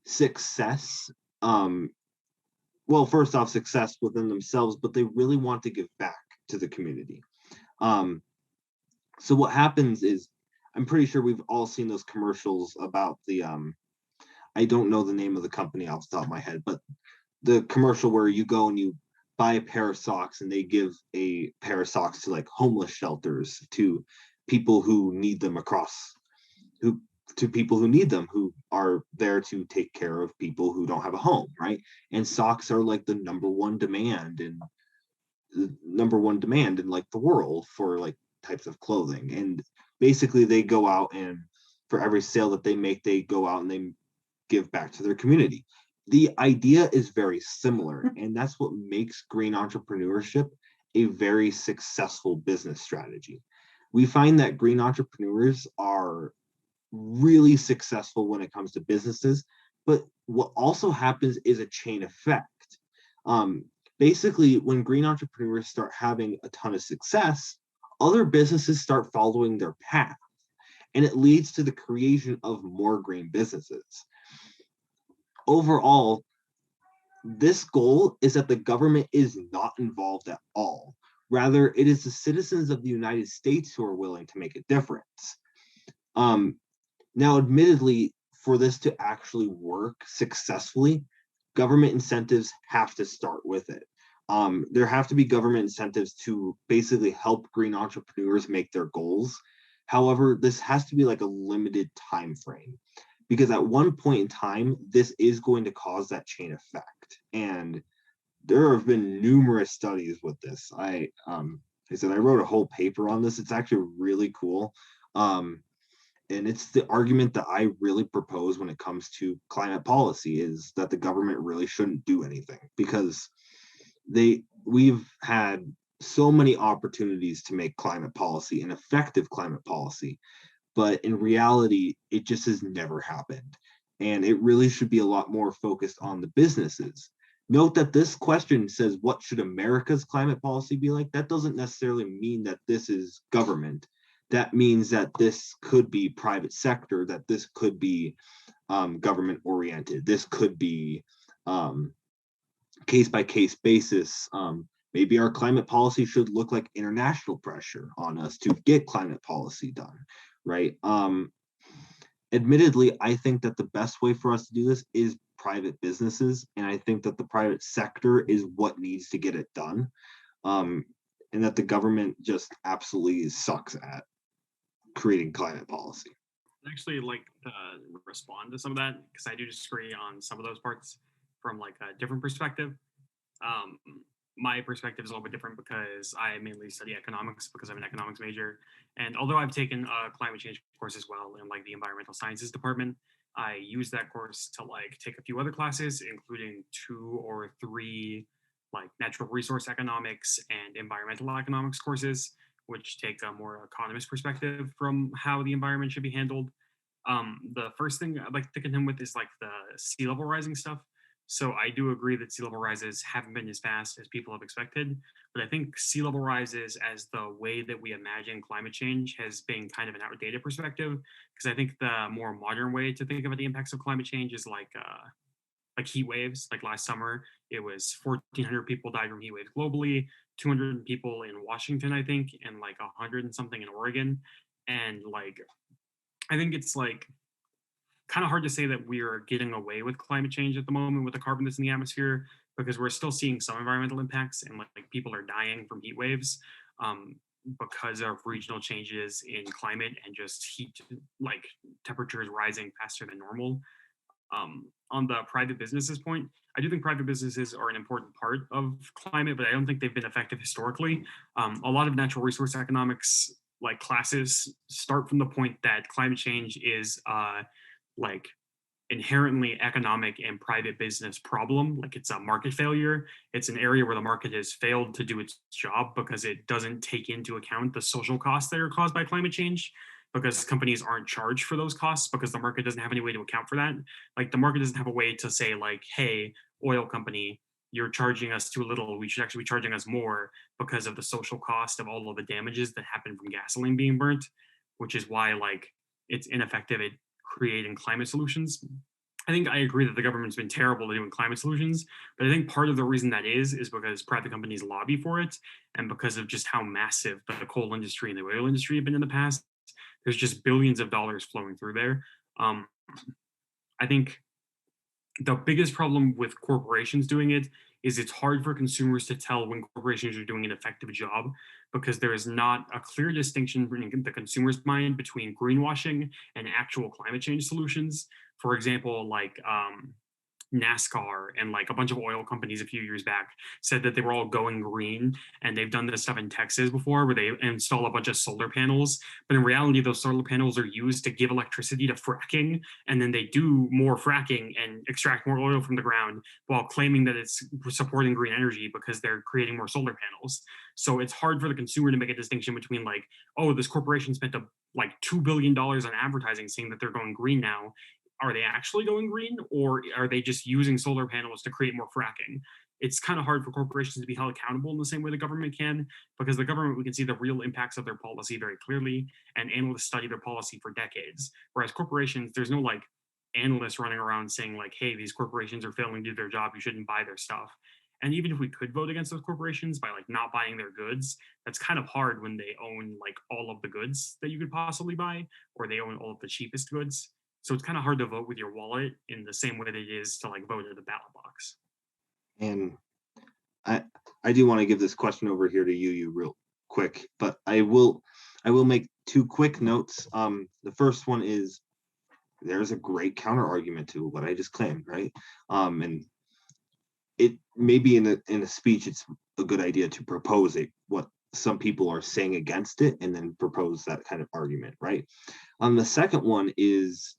success. Well, first off, success within themselves, but they really want to give back to the community. So what happens is, I'm pretty sure we've all seen those commercials about the I don't know the name of the company off the top of my head, but the commercial where you go and you buy a pair of socks and they give a pair of socks to like homeless shelters, to people who need them who are there to take care of people who don't have a home, right? And socks are like the number one demand in like the world for like types of clothing. And basically they go out and for every sale that they make, they go out and they give back to their community. The idea is very similar, and that's what makes green entrepreneurship a very successful business strategy. We find that green entrepreneurs are really successful when it comes to businesses, but what also happens is a chain effect. Basically, when green entrepreneurs start having a ton of success, other businesses start following their path, and it leads to the creation of more green businesses. Overall, this goal is that the government is not involved at all. Rather, it is the citizens of the United States who are willing to make a difference. Now, admittedly, for this to actually work successfully, government incentives have to start with it. There have to be government incentives to basically help green entrepreneurs make their goals. However, this has to be like a limited time frame, because at one point in time, this is going to cause that chain effect. And there have been numerous studies with this. I said I wrote a whole paper on this. It's actually really cool. And it's the argument that I really propose when it comes to climate policy, is that the government really shouldn't do anything, because we've had so many opportunities to make climate policy an effective climate policy, but in reality, it just has never happened. And it really should be a lot more focused on the businesses. Note that this question says, what should America's climate policy be like? That doesn't necessarily mean that this is government. That means that this could be private sector, that this could be government oriented. This could be case by case basis. Maybe our climate policy should look like international pressure on us to get climate policy done, right? Admittedly, I think that the best way for us to do this is private businesses, and I think that the private sector is what needs to get it done, and that the government just absolutely sucks at creating climate policy. I'd actually like to respond to some of that, because I do disagree on some of those parts from like a different perspective. My perspective is a little bit different because I mainly study economics, because I'm an economics major. And although I've taken a climate change course as well in like the environmental sciences department, I use that course to like take a few other classes, including 2 or 3 like natural resource economics and environmental economics courses, which take a more economist perspective from how the environment should be handled. The first thing I'd like to contend with is like the sea level rising stuff. So I do agree that sea level rises haven't been as fast as people have expected, but I think sea level rises as the way that we imagine climate change has been kind of an outdated perspective, because I think the more modern way to think about the impacts of climate change is like heat waves. Like last summer, it was 1,400 people died from heat waves globally, 200 people in Washington, I think, and like 100 and something in Oregon. And like, I think it's like kind of hard to say that we are getting away with climate change at the moment with the carbon that's in the atmosphere, because we're still seeing some environmental impacts, and like people are dying from heat waves because of regional changes in climate and just heat, like temperatures rising faster than normal. On the private businesses point, I do think private businesses are an important part of climate, but I don't think they've been effective historically. A lot of natural resource economics like classes start from the point that climate change is like inherently economic and private business problem. Like it's a market failure. It's an area where the market has failed to do its job because it doesn't take into account the social costs that are caused by climate change, because companies aren't charged for those costs because the market doesn't have any way to account for that. Like the market doesn't have a way to say like, hey, oil company, you're charging us too little. We should actually be charging us more because of the social cost of all of the damages that happen from gasoline being burnt, which is why like it's ineffective at creating climate solutions. I think I agree that the government's been terrible at doing climate solutions, but I think part of the reason that is because private companies lobby for it, and because of just how massive the coal industry and the oil industry have been in the past. There's just billions of dollars flowing through there. I think the biggest problem with corporations doing it is it's hard for consumers to tell when corporations are doing an effective job, because there is not a clear distinction in the consumer's mind between greenwashing and actual climate change solutions. For example, like NASCAR and like a bunch of oil companies a few years back said that they were all going green, and they've done this stuff in Texas before where they install a bunch of solar panels, but in reality those solar panels are used to give electricity to fracking, and then they do more fracking and extract more oil from the ground while claiming that it's supporting green energy because they're creating more solar panels. So it's hard for the consumer to make a distinction between like, oh, this corporation spent like $2 billion on advertising saying that they're going green now. Are they actually going green, or are they just using solar panels to create more fracking? It's kind of hard for corporations to be held accountable in the same way the government can, because the government, we can see the real impacts of their policy very clearly, and analysts study their policy for decades. Whereas corporations, there's no like analysts running around saying like, hey, these corporations are failing to do their job, you shouldn't buy their stuff. And even if we could vote against those corporations by like not buying their goods, that's kind of hard when they own like all of the goods that you could possibly buy, or they own all of the cheapest goods. So it's kind of hard to vote with your wallet in the same way that it is to like vote at the ballot box. And I do want to give this question over here to you real quick, but I will make two quick notes. The first one is there's a great counter argument to what I just claimed, right? And it maybe in a speech, it's a good idea to propose what some people are saying against it, and then propose that kind of argument, right? The second one is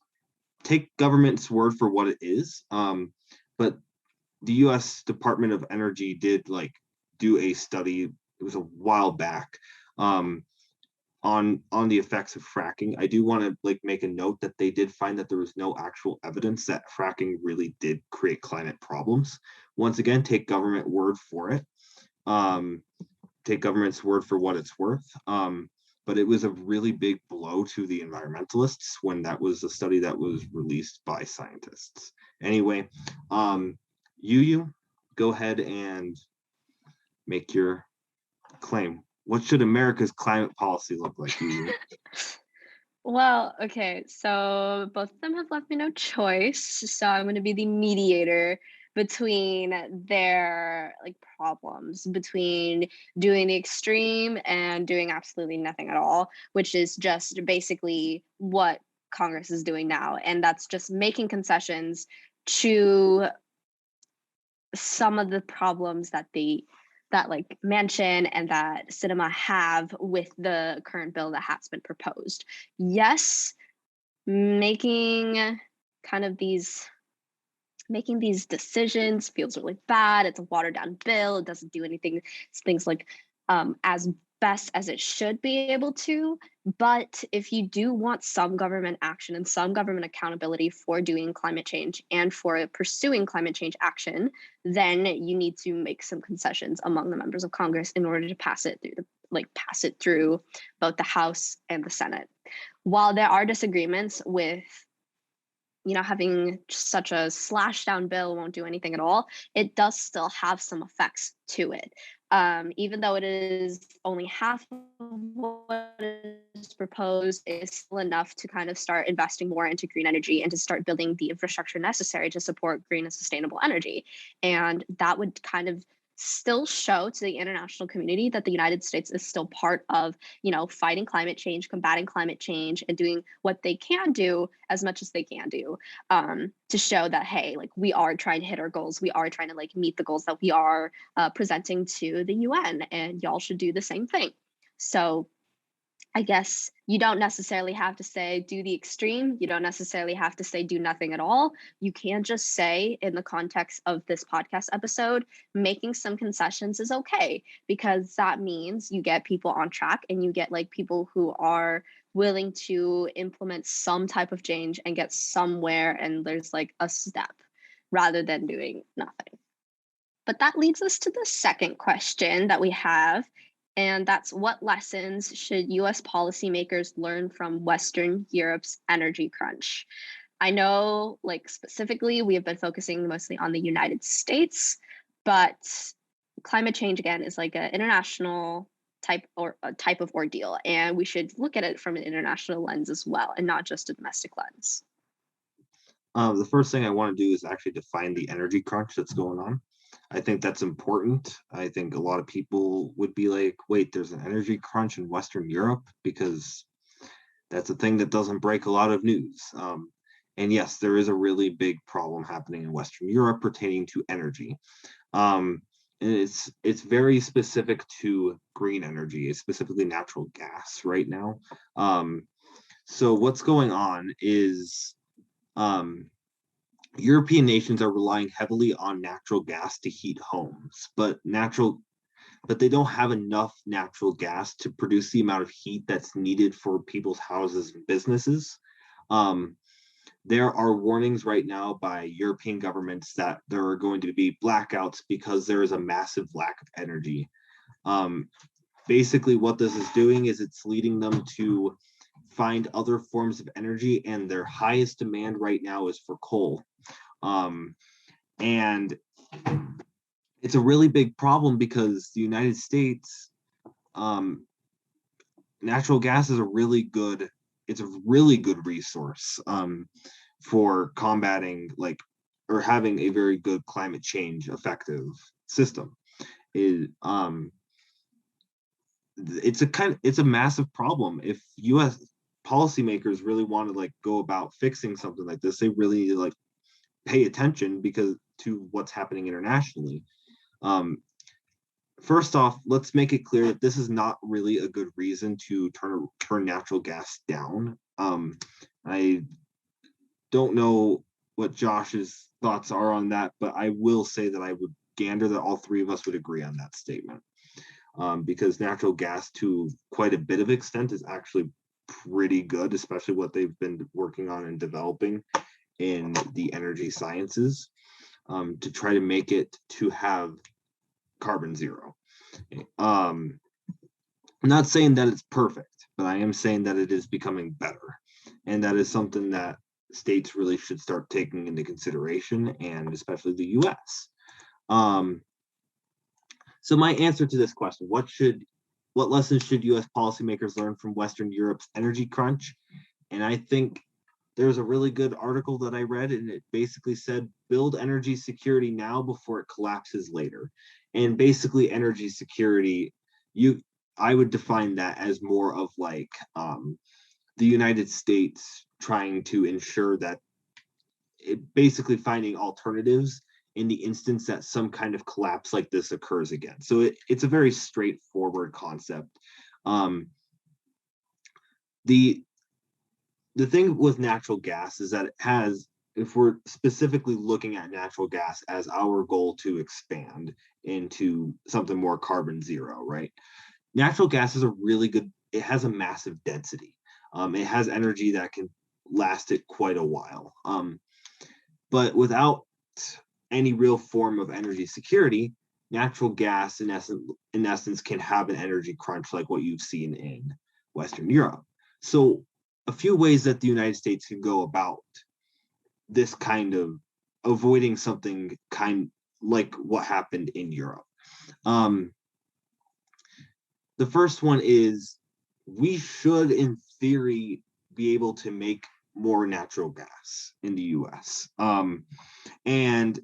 take government's word for what it is. But the U.S. Department of Energy did like do a study. It was a while back on the effects of fracking. I do want to like make a note that they did find that there was no actual evidence that fracking really did create climate problems. Once again, take government word for it. Take government's word for what it's worth. But it was a really big blow to the environmentalists when that was a study that was released by scientists. Anyway, YuYu, go ahead and make your claim. What should America's climate policy look like, YuYu? Well, okay, so both of them have left me no choice. So I'm going to be the mediator between their like problems, between doing the extreme and doing absolutely nothing at all, which is just basically what Congress is doing now. And that's just making concessions to some of the problems that like Manchin and that Cinema have with the current bill that has been proposed. Yes, making these decisions feels really bad. It's a watered down bill. It doesn't do anything, things like as best as it should be able to. But if you do want some government action and some government accountability for doing climate change and for pursuing climate change action, then you need to make some concessions among the members of Congress in order to pass it through both the House and the Senate. While there are disagreements with having such a slash down bill won't do anything at all, it does still have some effects to it. Even though it is only half of what is proposed, it's still enough to kind of start investing more into green energy and to start building the infrastructure necessary to support green and sustainable energy. And that would kind of still show to the international community that the United States is still part of, fighting climate change, combating climate change, and doing what they can do as much as they can do, to show that, hey, like, we are trying to hit our goals. We are trying to meet the goals that we are presenting to the UN, and y'all should do the same thing. So I guess you don't necessarily have to say do the extreme. You don't necessarily have to say do nothing at all. You can just say, in the context of this podcast episode, making some concessions is okay, because that means you get people on track and you get people who are willing to implement some type of change and get somewhere, and there's a step rather than doing nothing. But that leads us to the second question that we have. And that's, what lessons should US policymakers learn from Western Europe's energy crunch? I know, specifically, we have been focusing mostly on the United States, but climate change, again, is an international type of ordeal. And we should look at it from an international lens as well, and not just a domestic lens. The first thing I want to do is actually define the energy crunch that's going on. I think that's important. I think a lot of people would be like, wait, there's an energy crunch in Western Europe? Because that's a thing that doesn't break a lot of news. And yes, there is a really big problem happening in Western Europe pertaining to energy. And it's very specific to green energy, specifically natural gas right now. So what's going on is European nations are relying heavily on natural gas to heat homes, but they don't have enough natural gas to produce the amount of heat that's needed for people's houses and businesses. There are warnings right now by European governments that there are going to be blackouts because there is a massive lack of energy. Basically, what this is doing is it's leading them to find other forms of energy, and their highest demand right now is for coal. And it's a really big problem because the United States, natural gas is a really good resource for combating or having a very good climate change effective system. It's a massive problem. If US policymakers really want to go about fixing something like this, they really need to pay attention to what's happening internationally. First off, let's make it clear that this is not really a good reason to turn natural gas down. I don't know what Josh's thoughts are on that, but I will say that I would gander that all three of us would agree on that statement, because natural gas, to quite a bit of extent, is actually pretty good, especially what they've been working on and developing in the energy sciences, to try to make it to have carbon zero. I'm not saying that it's perfect, but I am saying that it is becoming better, and that is something that states really should start taking into consideration, and especially the US. So my answer to this question, what lessons should US policymakers learn from Western Europe's energy crunch? And I think there's a really good article that I read, and it basically said, build energy security now before it collapses later. And basically, energy security, I would define that as more of the United States trying to ensure that basically finding alternatives in the instance that some kind of collapse like this occurs again. So it's a very straightforward concept. The thing with natural gas is that it has, if we're specifically looking at natural gas as our goal to expand into something more carbon zero, right? Natural gas is it has a massive density. It has energy that can last it quite a while. But without any real form of energy security, natural gas in essence can have an energy crunch like what you've seen in Western Europe. So a few ways that the United States can go about this kind of avoiding something kind like what happened in Europe. The first one is we should, in theory, be able to make more natural gas in the US. And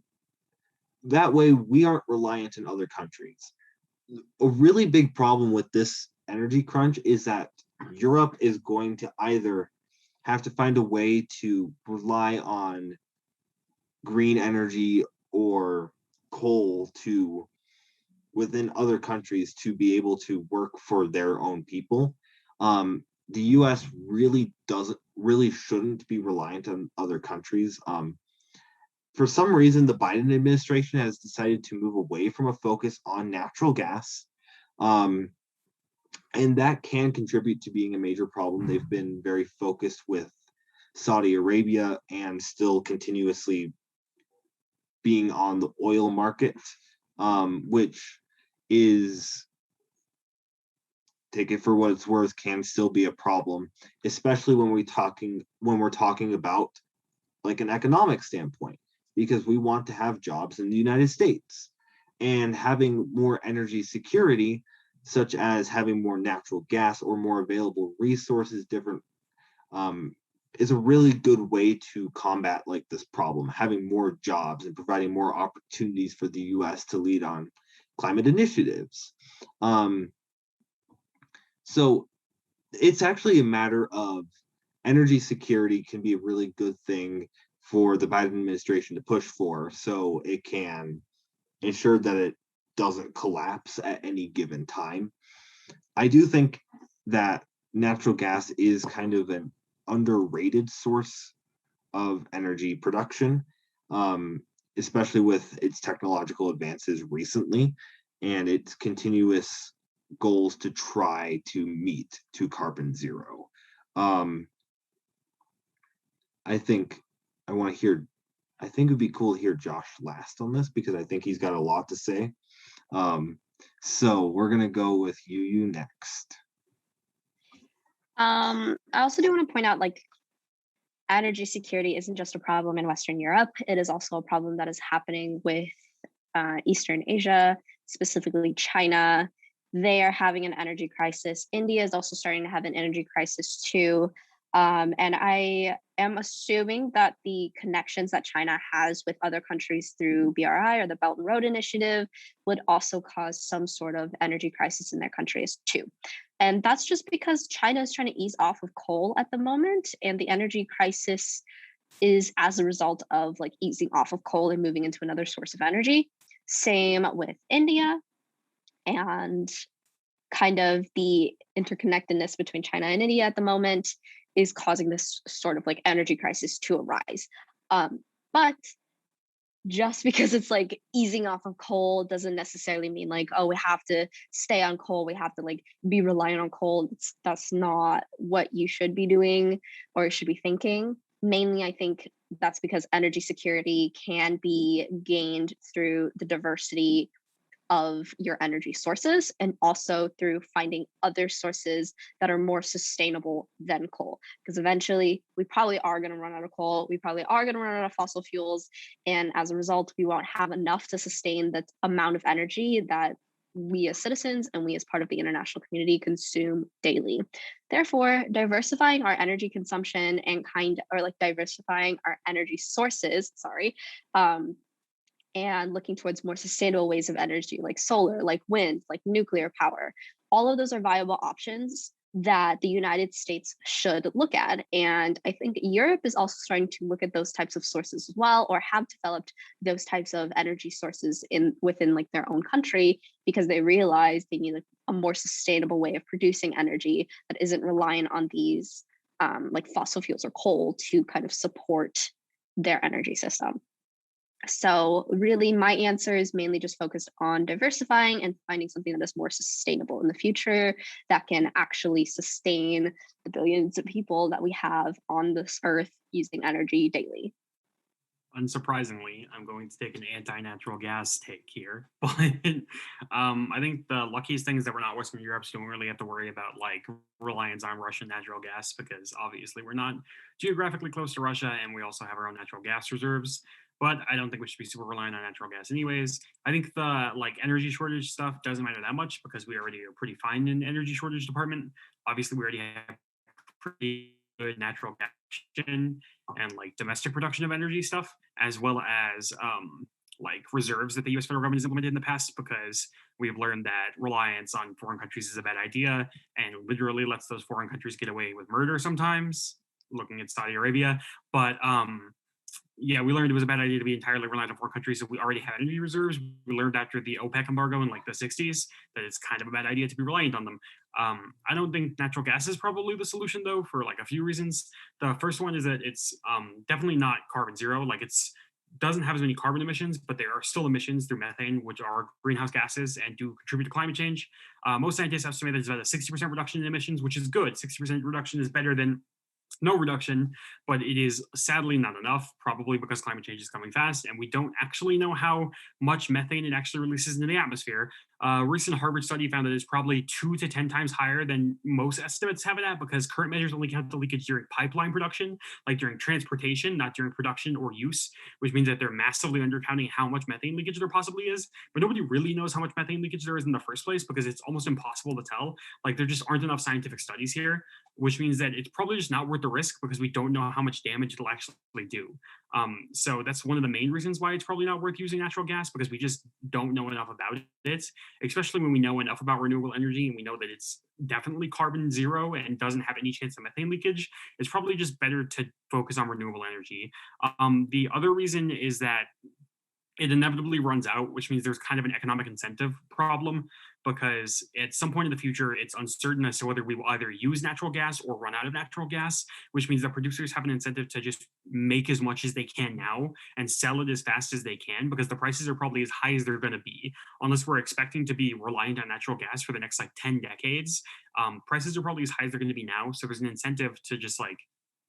that way we aren't reliant on other countries. A really big problem with this energy crunch is that Europe is going to either have to find a way to rely on green energy or coal to within other countries to be able to work for their own people. The US really shouldn't be reliant on other countries. For some reason, the Biden administration has decided to move away from a focus on natural gas. And that can contribute to being a major problem. They've been very focused with Saudi Arabia and still continuously being on the oil market, which is, take it for what it's worth, can still be a problem, especially when we're talking about like an economic standpoint, because we want to have jobs in the United States, and having more energy security, such as having more natural gas or more available resources, is a really good way to combat like this problem, having more jobs and providing more opportunities for the US to lead on climate initiatives. So it's actually a matter of energy security can be a really good thing for the Biden administration to push for, so it can ensure that it doesn't collapse at any given time. I do think that natural gas is kind of an underrated source of energy production, especially with its technological advances recently and its continuous goals to try to meet to carbon zero. I think it would be cool to hear Josh last on this because I think he's got a lot to say. So we're gonna go with YuYu next. I also do want to point out, like, energy security isn't just a problem in Western Europe. It is also a problem that is happening with Eastern Asia, specifically China. They are having an energy crisis. India is also starting to have an energy crisis too. And I am assuming that the connections that China has with other countries through BRI or the Belt and Road Initiative would also cause some sort of energy crisis in their countries too. And that's just because China is trying to ease off of coal at the moment, and the energy crisis is as a result of like easing off of coal and moving into another source of energy. Same with India, and kind of the interconnectedness between China and India at the moment is causing this sort of like energy crisis to arise. But just because it's like easing off of coal doesn't necessarily mean like, oh, we have to stay on coal, we have to like be reliant on coal. That's not what you should be doing or should be thinking. Mainly, I think that's because energy security can be gained through the diversity of your energy sources, and also through finding other sources that are more sustainable than coal, because eventually we probably are going to run out of coal, we probably are going to run out of fossil fuels, and as a result we won't have enough to sustain the amount of energy that we as citizens and we as part of the international community consume daily. Therefore, diversifying our energy consumption and diversifying our energy sources, and looking towards more sustainable ways of energy, like solar, like wind, like nuclear power. All of those are viable options that the United States should look at. And I think Europe is also starting to look at those types of sources as well, or have developed those types of energy sources within like their own country, because they realize they need like a more sustainable way of producing energy that isn't reliant on these like fossil fuels or coal to kind of support their energy system. So really my answer is mainly just focused on diversifying and finding something that is more sustainable in the future, that can actually sustain the billions of people that we have on this earth using energy daily. unsurprisingly, I'm going to take an anti-natural gas take here. But I think the luckiest thing is that we're not Western Europe, so we don't really have to worry about like reliance on Russian natural gas because obviously we're not geographically close to Russia, and we also have our own natural gas reserves. But I don't think we should be super reliant on natural gas anyways. I think the like energy shortage stuff doesn't matter that much because we already are pretty fine in energy shortage department. Obviously, we already have pretty good natural gas production and like domestic production of energy stuff, as well as like reserves that the U.S. federal government has implemented in the past, because we've learned that reliance on foreign countries is a bad idea and literally lets those foreign countries get away with murder sometimes. Looking at Saudi Arabia, but yeah, we learned it was a bad idea to be entirely reliant on foreign countries. So we already had energy reserves. We learned after the OPEC embargo in like the 60s that it's kind of a bad idea to be reliant on them. I don't think natural gas is probably the solution though, for like a few reasons. The first one is that it's definitely not carbon zero. Like it's doesn't have as many carbon emissions, but there are still emissions through methane, which are greenhouse gases and do contribute to climate change. Most scientists estimate that it's about a 60% reduction in emissions, which is good. 60% reduction is better than no reduction, but it is sadly not enough, probably because climate change is coming fast, and we don't actually know how much methane it actually releases into the atmosphere. A recent Harvard study found that it's probably 2 to 10 times higher than most estimates have it at, because current measures only count the leakage during pipeline production, like during transportation, not during production or use, which means that they're massively undercounting how much methane leakage there possibly is. But nobody really knows how much methane leakage there is in the first place because it's almost impossible to tell. Like there just aren't enough scientific studies here, which means that it's probably just not worth the risk because we don't know how much damage it'll actually do. So that's one of the main reasons why it's probably not worth using natural gas, because we just don't know enough about it, especially when we know enough about renewable energy and we know that it's definitely carbon zero and doesn't have any chance of methane leakage. It's probably just better to focus on renewable energy. The other reason is that it inevitably runs out, which means there's kind of an economic incentive problem, because at some point in the future, it's uncertain as to whether we will either use natural gas or run out of natural gas, which means that producers have an incentive to just make as much as they can now and sell it as fast as they can, because the prices are probably as high as they're going to be. Unless we're expecting to be reliant on natural gas for the next like 10 decades, prices are probably as high as they're going to be now. So there's an incentive to just like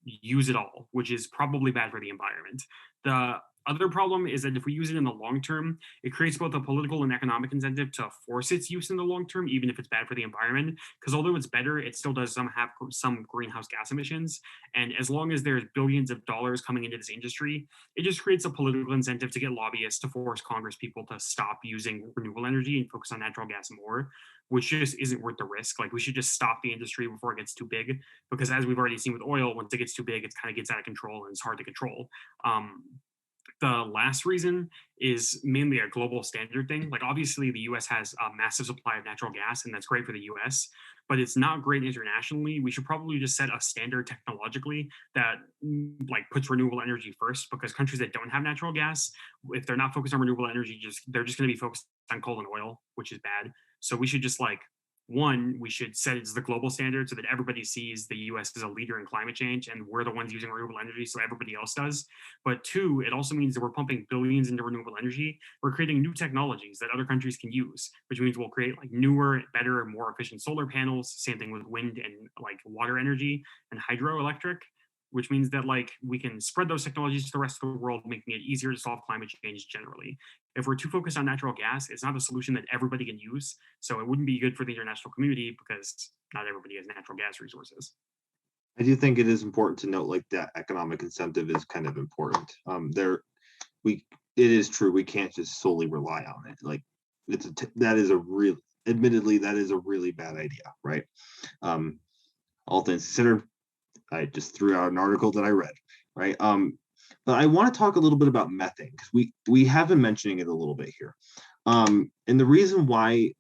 use it all, which is probably bad for the environment. The other problem is that if we use it in the long term, it creates both a political and economic incentive to force its use in the long term, even if it's bad for the environment. Because although it's better, it still does have some greenhouse gas emissions. And as long as there's billions of dollars coming into this industry, it just creates a political incentive to get lobbyists to force Congress people to stop using renewable energy and focus on natural gas more, which just isn't worth the risk. Like we should just stop the industry before it gets too big, because as we've already seen with oil, once it gets too big, it kind of gets out of control and it's hard to control. The last reason is mainly a global standard thing. Like obviously the US has a massive supply of natural gas, and that's great for the US, but it's not great internationally. We should probably just set a standard technologically that like puts renewable energy first, because countries that don't have natural gas, if they're not focused on renewable energy, they're just going to be focused on coal and oil, which is bad. So we should just like, one, we should set it as the global standard so that everybody sees the US as a leader in climate change and we're the ones using renewable energy, so everybody else does. But two, it also means that we're pumping billions into renewable energy. We're creating new technologies that other countries can use, which means we'll create like newer, better, more efficient solar panels. Same thing with wind and like water energy and hydroelectric, which means that like we can spread those technologies to the rest of the world, making it easier to solve climate change generally. If we're too focused on natural gas, it's not a solution that everybody can use. So it wouldn't be good for the international community because not everybody has natural gas resources. I do think it is important to note like that economic incentive is kind of important. It is true, we can't just solely rely on it. Like admittedly that is a really bad idea, right? All things considered, I just threw out an article that I read, right? But I want to talk a little bit about methane, because we have been mentioning it a little bit here. And the reason why,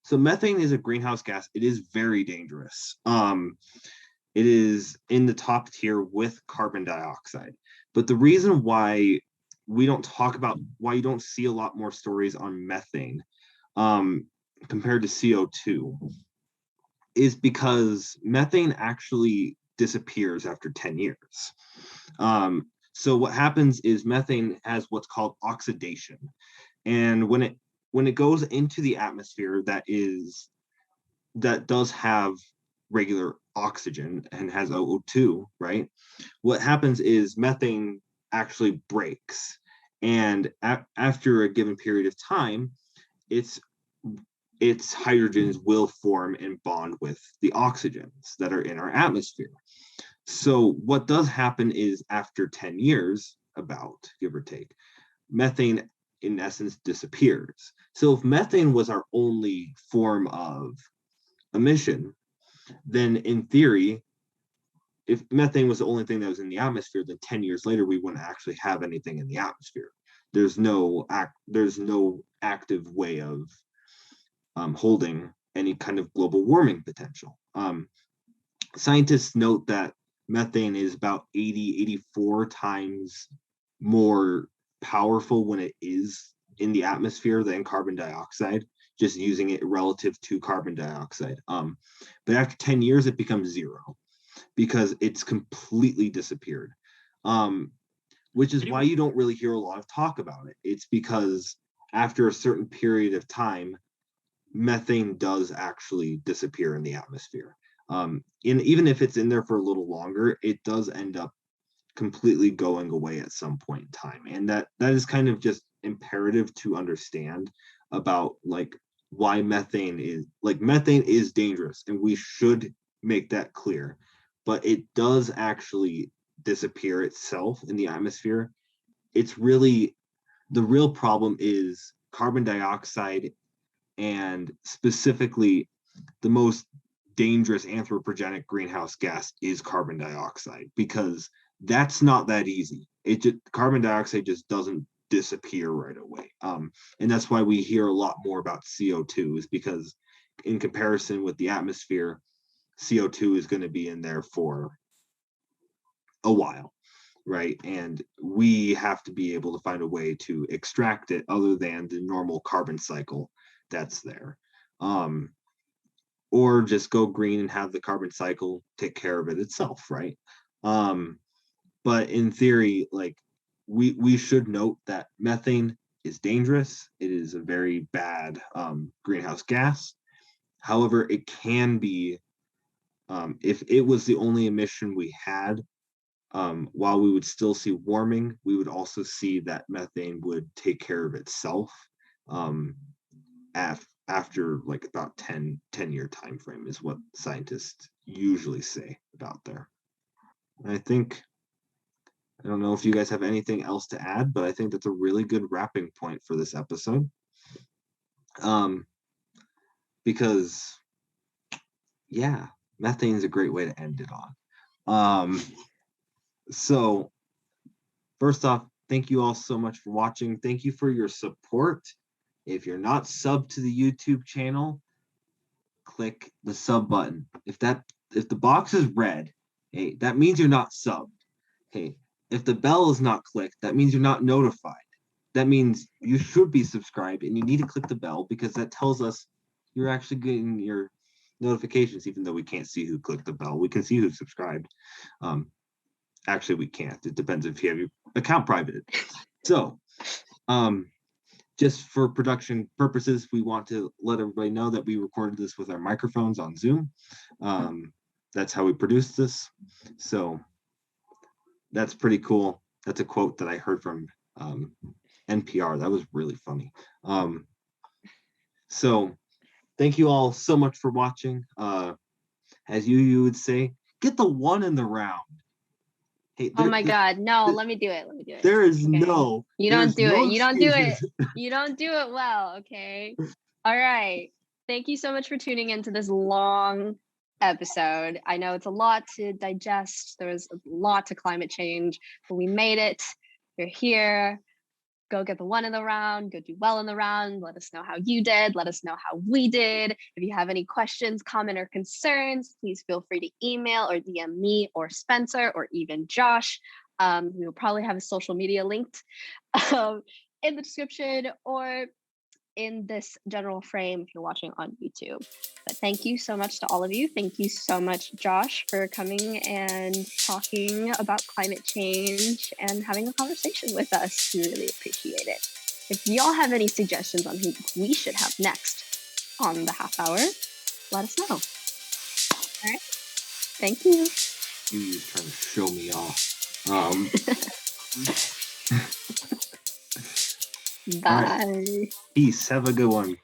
so methane is a greenhouse gas. It is very dangerous. It is in the top tier with carbon dioxide. But the reason why we don't talk about, why you don't see a lot more stories on methane compared to CO2 is because methane actually disappears after 10 years. So what happens is methane has what's called oxidation. And when it goes into the atmosphere that does have regular oxygen and has O2, right? What happens is methane actually breaks. And after a given period of time, its hydrogens will form and bond with the oxygens that are in our atmosphere. So what does happen is after 10 years, about give or take, methane in essence disappears. So if methane was our only form of emission, then in theory, if methane was the only thing that was in the atmosphere, then 10 years later, we wouldn't actually have anything in the atmosphere. There's no active way of holding any kind of global warming potential. Scientists note that methane is about 84 times more powerful when it is in the atmosphere than carbon dioxide, just using it relative to carbon dioxide. But after 10 years, it becomes zero because it's completely disappeared, which is why you don't really hear a lot of talk about it. It's because after a certain period of time, methane does actually disappear in the atmosphere. Even if it's in there for a little longer, it does end up completely going away at some point in time. And that is kind of just imperative to understand about like why methane is dangerous, and we should make that clear. But it does actually disappear itself in the atmosphere. It's really, the real problem is carbon dioxide, and specifically the most dangerous anthropogenic greenhouse gas is carbon dioxide, because that's not that easy. Carbon dioxide just doesn't disappear right away. And that's why we hear a lot more about CO2, is because in comparison with the atmosphere, CO2 is going to be in there for a while, right? And we have to be able to find a way to extract it other than the normal carbon cycle that's there. Or just go green and have the carbon cycle take care of it itself, right? But in theory, like we should note that methane is dangerous. It is a very bad greenhouse gas. However, it can be, if it was the only emission we had, while we would still see warming, we would also see that methane would take care of itself after like about 10-year time frame is what scientists usually say about there. And I don't know if you guys have anything else to add, but I think that's a really good wrapping point for this episode. Because yeah, methane is a great way to end it on. So first off, thank you all so much for watching. Thank you for your support. If you're not subbed to the YouTube channel, click the sub button. If the box is red, hey, that means you're not subbed. Hey, if the bell is not clicked, that means you're not notified. That means you should be subscribed, and you need to click the bell, because that tells us you're actually getting your notifications, even though we can't see who clicked the bell. We can see who subscribed. Actually, we can't. It depends if you have your account privated. So, just for production purposes, we want to let everybody know that we recorded this with our microphones on Zoom. That's how we produced this. So that's pretty cool. That's a quote that I heard from NPR. That was really funny. So thank you all so much for watching. As you would say, get the one in the round. Hey, oh my God, no, let me do it. There is okay? no. You don't do no it. You don't do it. excuses. You don't do it well, okay? All right. Thank you so much for tuning into this long episode. I know it's a lot to digest. There was a lot to climate change, but we made it. You're here. Go get the one in the round, go do well in the round. Let us know how you did. Let us know how we did. If you have any questions, comment, or concerns, please feel free to email or DM me or Spencer or even Josh. We will probably have a social media linked in the description or in this general frame if you're watching on YouTube. But thank you so much to all of you. Thank you so much, Josh, for coming and talking about climate change and having a conversation with us. We really appreciate it. If y'all have any suggestions on who we should have next on the half hour, let us know. All right. Thank you. YuYu's trying to show me off. Bye. Peace. Have a good one.